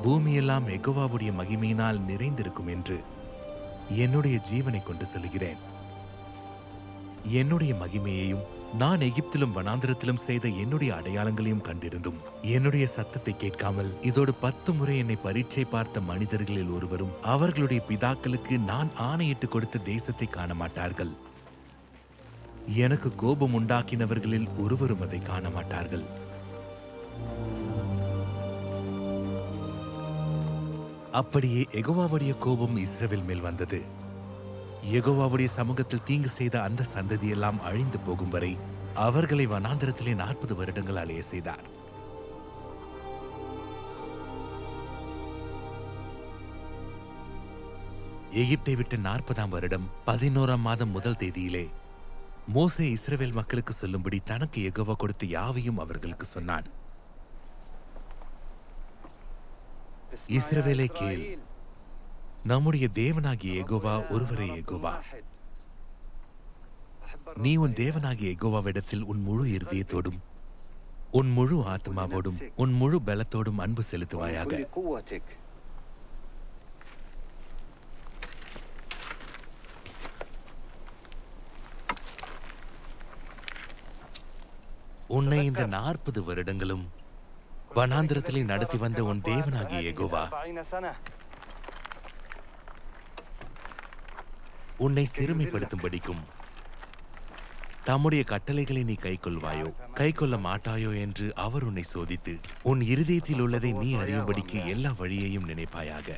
பூமியெல்லாம் யெகோவாவுடைய மகிமையினால் நிறைந்திருக்கும் என்று என்னுடைய ஜீவனை கொண்டு சொல்கிறேன். என்னுடைய மகிமையையும் நான் எகிப்திலும் வனாந்திரத்திலும் செய்த என்னுடைய அடையாளங்களையும் கண்டிருந்தும் என்னுடைய சத்தத்தை கேட்காமல் இதோடு 10 முறை என்னை பரீட்சை பார்த்த மனிதர்களில் ஒருவரும் அவர்களுடைய பிதாக்களுக்கு நான் ஆணையிட்டு கொடுத்த தேசத்தை காண மாட்டார்கள். எனக்கு கோபம் உண்டாக்கினவர்களில் ஒருவரும் அதை காண மாட்டார்கள். அப்படியே யெகோவாவுடைய கோபம் இஸ்ரவேல் மேல் வந்தது. யெகோவாவுடைய சமூகத்தில் தீங்கு செய்த அந்த சந்ததியெல்லாம் அழிந்து போகும் வரை அவர்களை வனாந்தரத்திலே 40 வருடங்கள் அலைய செய்தார். எகிப்தை விட்டு 40ஆம் வருடம் 11ஆம் மாதம் முதல் தேதியிலே மோசே இஸ்ரவேல் மக்களுக்கு சொல்லும்படி தனக்கு யெகோவா கொடுத்த யாவையும் அவர்களுக்கு சொன்னான். இஸ்ரவேலே கேள், நம்முடைய தேவனாகிய யெகோவா ஒருவரே யெகோவா. நீ உன் தேவனாகிய யெகோவாவிடத்தில் உன் முழு இருதயத்தோடும் உன் முழு ஆத்மாவோடும் உன் முழு பலத்தோடும் அன்பு செலுத்துவாயாக. உன்னை இந்த 40 வருடங்களும் வனாந்திரத்திலே நடத்தி வந்த உன் தேவனாகிய யெகோவா உன்னை சிறுமைப்படுத்தும்படிக்கும் தம்முடைய கட்டளைகளை நீ கைக்கொள்வாயோ கைக்கொள்ள மாட்டாயோ என்று அவர் உன்னை சோதித்து உன் இருதயத்தில் உள்ளதை நீ அறியும்படிக்கு எல்லா வழியையும் நினைப்பாயாக.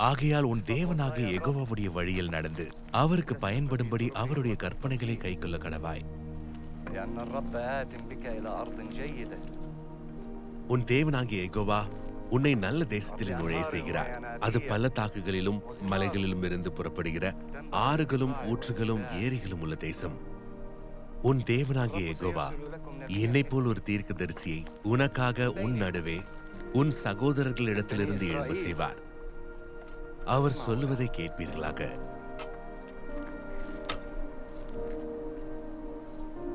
ஆகையால் உன் தேவனாகிய யெகோவாவுடைய வழியில் நடந்து அவருக்கு பயன்படும்படி அவருடைய கற்பனைகளை கைக்கொள்ள கடவாய். உன் தேவனாகிய யெகோவா உன்னை நல்ல தேசத்தில் நுழைய செய்கிறார். அது பள்ளத்தாக்குகளிலும் மலைகளிலும் இருந்து புறப்படுகிற ஆறுகளும் ஊற்றுகளும் ஏரிகளும் உள்ள தேசம். உன் தேவனாகிய யெகோவா என்னை போல் ஒரு தீர்க்கதரிசியை உனக்காக உன் நடுவே உன் சகோதரர்களிடத்திலிருந்து எழும்ப செய்வார். அவர் சொல்லுவதை கேட்பீர்களாக.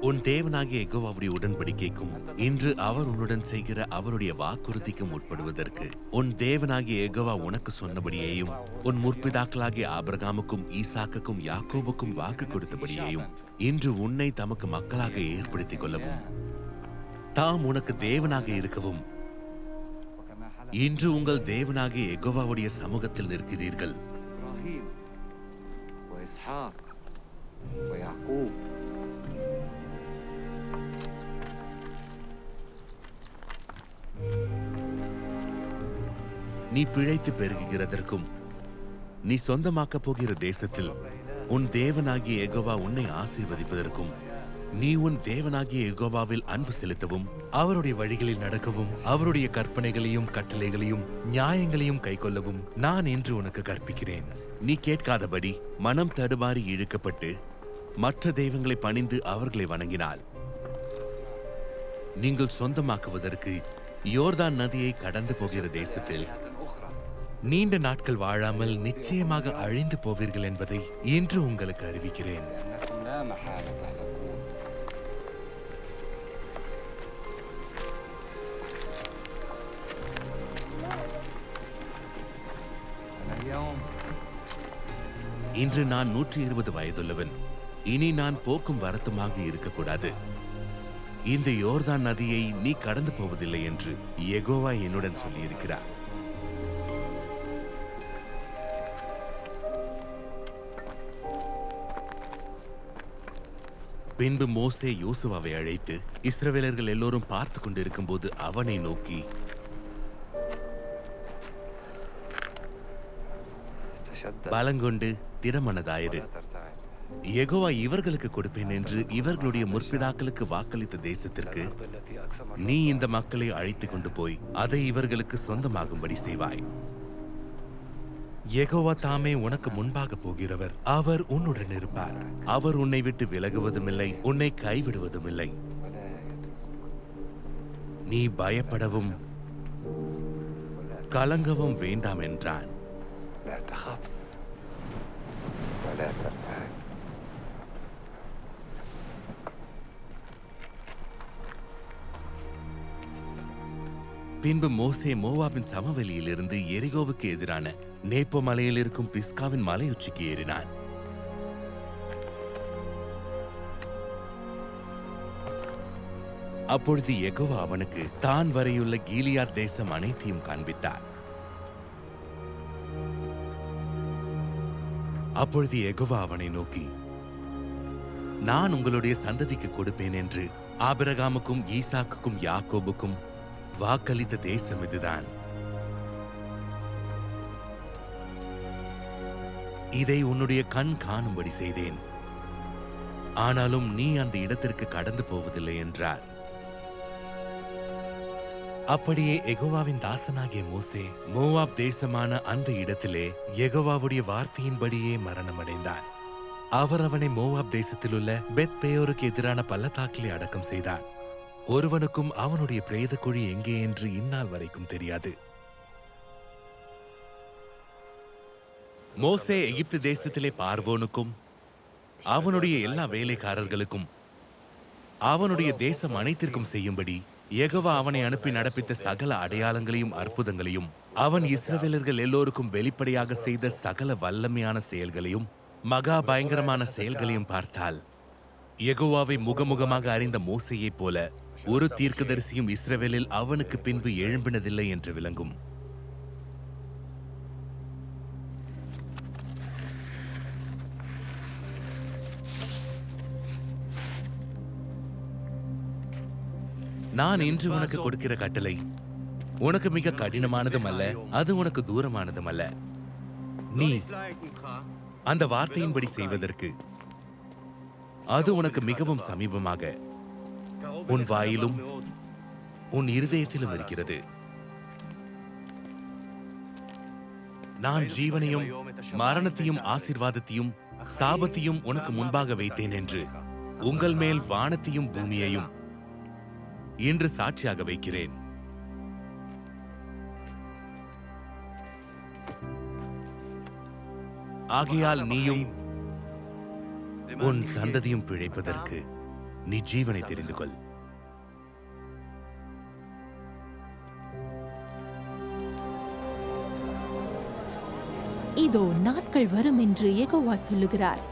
உன் தேவனாகிய யெகோவாவுடைய உடன்படிக்கைக்கும் இன்று அவர் உன்னுடன் செய்கிற அவருடைய வாக்குறுதிக்கும் உட்படுவதற்கு உன் தேவனாகிய யெகோவா உனக்கு சொன்னபடியேயும் உன் முற்பிதாக்களாகிய ஆபிரகாமுக்கும் ஈசாக்குக்கும் யாக்கோபுக்கும் வாக்கு கொடுத்தபடியேயும் இன்று உன்னை தமக்கு மக்களாக ஏற்படுத்திக் கொள்ளவும் தாம் உனக்கு தேவனாக இருக்கவும் இன்று உங்கள் தேவனாகிய யெகோவாவுடைய சமூகத்தில் நிற்கிறீர்கள். நீ பிழைத்து பெருகுகிறதற்கும் நீ சொந்தமாக்கப் போகிற தேசத்தில் உன் தேவனாகிய யெகோவா உன்னை ஆசீர்வதிப்பதற்கும் நீ உன் தேவனாகிய யெகோவாவில் அன்பு செலுத்தவும் அவருடைய வழிகளில் நடக்கவும் அவருடைய கற்பனைகளையும் கட்டளைகளையும் நியாயங்களையும் கைக்கொள்ளவும் நான் இன்று உனக்கு கற்பிக்கிறேன். நீ கேட்காதபடி மனம் தடுமாறி இழுக்கப்பட்டு மற்ற தெய்வங்களை பணிந்து அவர்களை வணங்கினால் நீங்கள் சொந்தமாக்குவதற்கு யோர்தான் நதியை கடந்து போகிற தேசத்தில் நீண்ட நாட்கள் வாழாமல் நிச்சயமாக அழிந்து போவீர்கள் என்பதை இன்று உங்களுக்கு அறிவிக்கிறேன். இன்று நான் 120 வயதுள்ளவன். இனி நான் போக்கும் வரத்துமாக இருக்கக்கூடாது. இந்த யோர்தான் நதியை நீ கடந்து போவதில்லை என்று யெகோவா என்னுடன் சொல்லியிருக்கிறார். பின்பு மோசே யோசுவாவை அழைத்து இஸ்ரவேலர்கள் எல்லோரும் பார்த்து கொண்டிருக்கும் போது அவனை நோக்கி, பலங்கொண்டு திடமனதாயிரு. யெகோவா இவர்களுக்கு கொடுப்பேன் என்று இவர்களுடைய முற்பிதாக்களுக்கு வாக்களித்த தேசத்திற்கு நீ இந்த மக்களை அழைத்துக் கொண்டு போய் அதை இவர்களுக்கு சொந்தமாகும்படி செய்வாய். யெகோவா தாமே உனக்கு முன்பாக போகிறவர். அவர் உன்னுடன் இருப்பார். அவர் உன்னை விட்டு விலகுவதுமில்லை, உன்னை கைவிடுவதுமில்லை. நீ பயப்படவும் கலங்கவும் வேண்டாம் என்றான். பின்பு மோசே மோவாபின் சமவெளியில் இருந்து எரிகோவுக்கு எதிரான நேப்போ மலையில் இருக்கும் பிஸ்காவின் மலையுச்சிக்கு ஏறினான். அப்பொழுது யெகோவா அவனுக்கு தான் வரையுள்ள கீலியாத் தேசம் அனைத்தையும் காண்பித்தார். அப்பொழுது யெகோவா அவனை நோக்கி, நான் உங்களுடைய சந்ததிக்கு கொடுப்பேன் என்று ஆபிரகாமுக்கும் ஈசாக்குக்கும் யாக்கோபுக்கும் வாக்களித்த தேசம் இதுதான். இதை உன்னுடைய கண் காணும்படி செய்தேன். ஆனாலும் நீ அந்த இடத்திற்கு கடந்து போவதில்லை என்றார். அப்படியே யெகோவாவின் தாசனாகிய மோசே மோவாப் தேசமான அந்த இடத்திலே யெகோவாவுடைய வார்த்தையின்படியே மரணமடைந்தார். அவர் அவனை மோவாப் தேசத்தில் உள்ள பெத் பேயோருக்கு எதிரான பள்ளத்தாக்கிலே அடக்கம் செய்தார். ஒருவனுக்கும் அவனுடைய பிரேத குழி எங்கே என்று இந்நாள் வரைக்கும் தெரியாது. மோசே எகிப்து தேசத்திலே பார்வோனுக்கும் அவனுடைய எல்லா வேலைக்காரர்களுக்கும் அவனுடைய தேசம் அனைத்திற்கும் செய்யும்படி யெகோவா அவனை அனுப்பி நடப்பித்த சகல அடையாளங்களையும் அற்புதங்களையும் அவன் இஸ்ரவேலர்கள் எல்லோருக்கும் வெளிப்படையாக செய்த சகல வல்லமையான செயல்களையும் மகா பயங்கரமான செயல்களையும் பார்த்தால் யெகோவாவை முகமுகமாக அறிந்த மோசேயைப் போல ஒரு தீர்க்கதரிசியும் இஸ்ரவேலில் அவனுக்கு பின்பு எழும்பினதில்லை என்று விளங்கும். நான் இன்று உனக்கு கொடுக்கிற கட்டளை உனக்கு மிக கடினமானதும் அல்ல, அது உனக்கு தூரமானதும் அல்ல. நீ அந்த வார்த்தையின்படி செய்வதற்கு அது உனக்கு மிகவும் சமீபமாக உன் வாயிலும் உன் இருதயத்திலும் இருக்கிறது. நான் ஜீவனையும் மரணத்தையும் ஆசீர்வாதத்தையும் சாபத்தையும் உனக்கு முன்பாக வைத்தேன் என்று உங்கள் மேல் வானத்தையும் பூமியையும் இன்று சாட்சியாக வைக்கிறேன். ஆகையால் நீயும் உன் சந்ததியும் பிழைப்பதற்கு நீ ஜீவனை தெரிந்து கொள். இதோ நாட்கள் வரும் என்று யெகோவா சொல்லுகிறார்.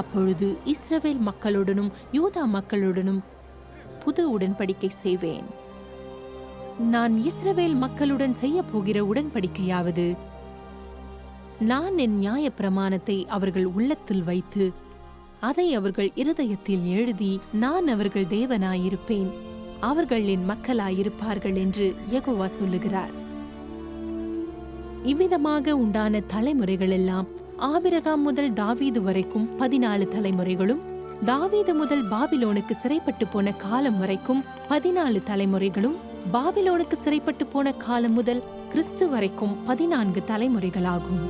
அப்பொழுது இஸ்ரவேல் மக்களுடனும் யூதா மக்களுடனும் புது உடன்படிக்கை செய்வேன். நான் இஸ்ரவேல் மக்களுடன் செய்ய போகிற உடன்படிக்கையாவது, நான் என் நியாய பிரமாணத்தை அவர்கள் உள்ளத்தில் வைத்து அதை அவர்கள் இருதயத்தில் எழுதி, நான் அவர்கள் தேவனாயிருப்பேன், அவர்கள் என் மக்களாயிருப்பார்கள் என்று யெகோவா சொல்லுகிறார். இவ்விதமாக உண்டான தலைமுறைகள் எல்லாம் ஆபிரகாம் முதல் தாவீது வரைக்கும் 14 தலைமுறைகளும், தாவீது முதல் பாபிலோனுக்கு சிறைப்பட்டு போன காலம் வரைக்கும் 14 தலைமுறைகளும், பாபிலோனுக்கு சிறைப்பட்டு போன காலம் முதல் கிறிஸ்து வரைக்கும் 14 தலைமுறைகளாகும்.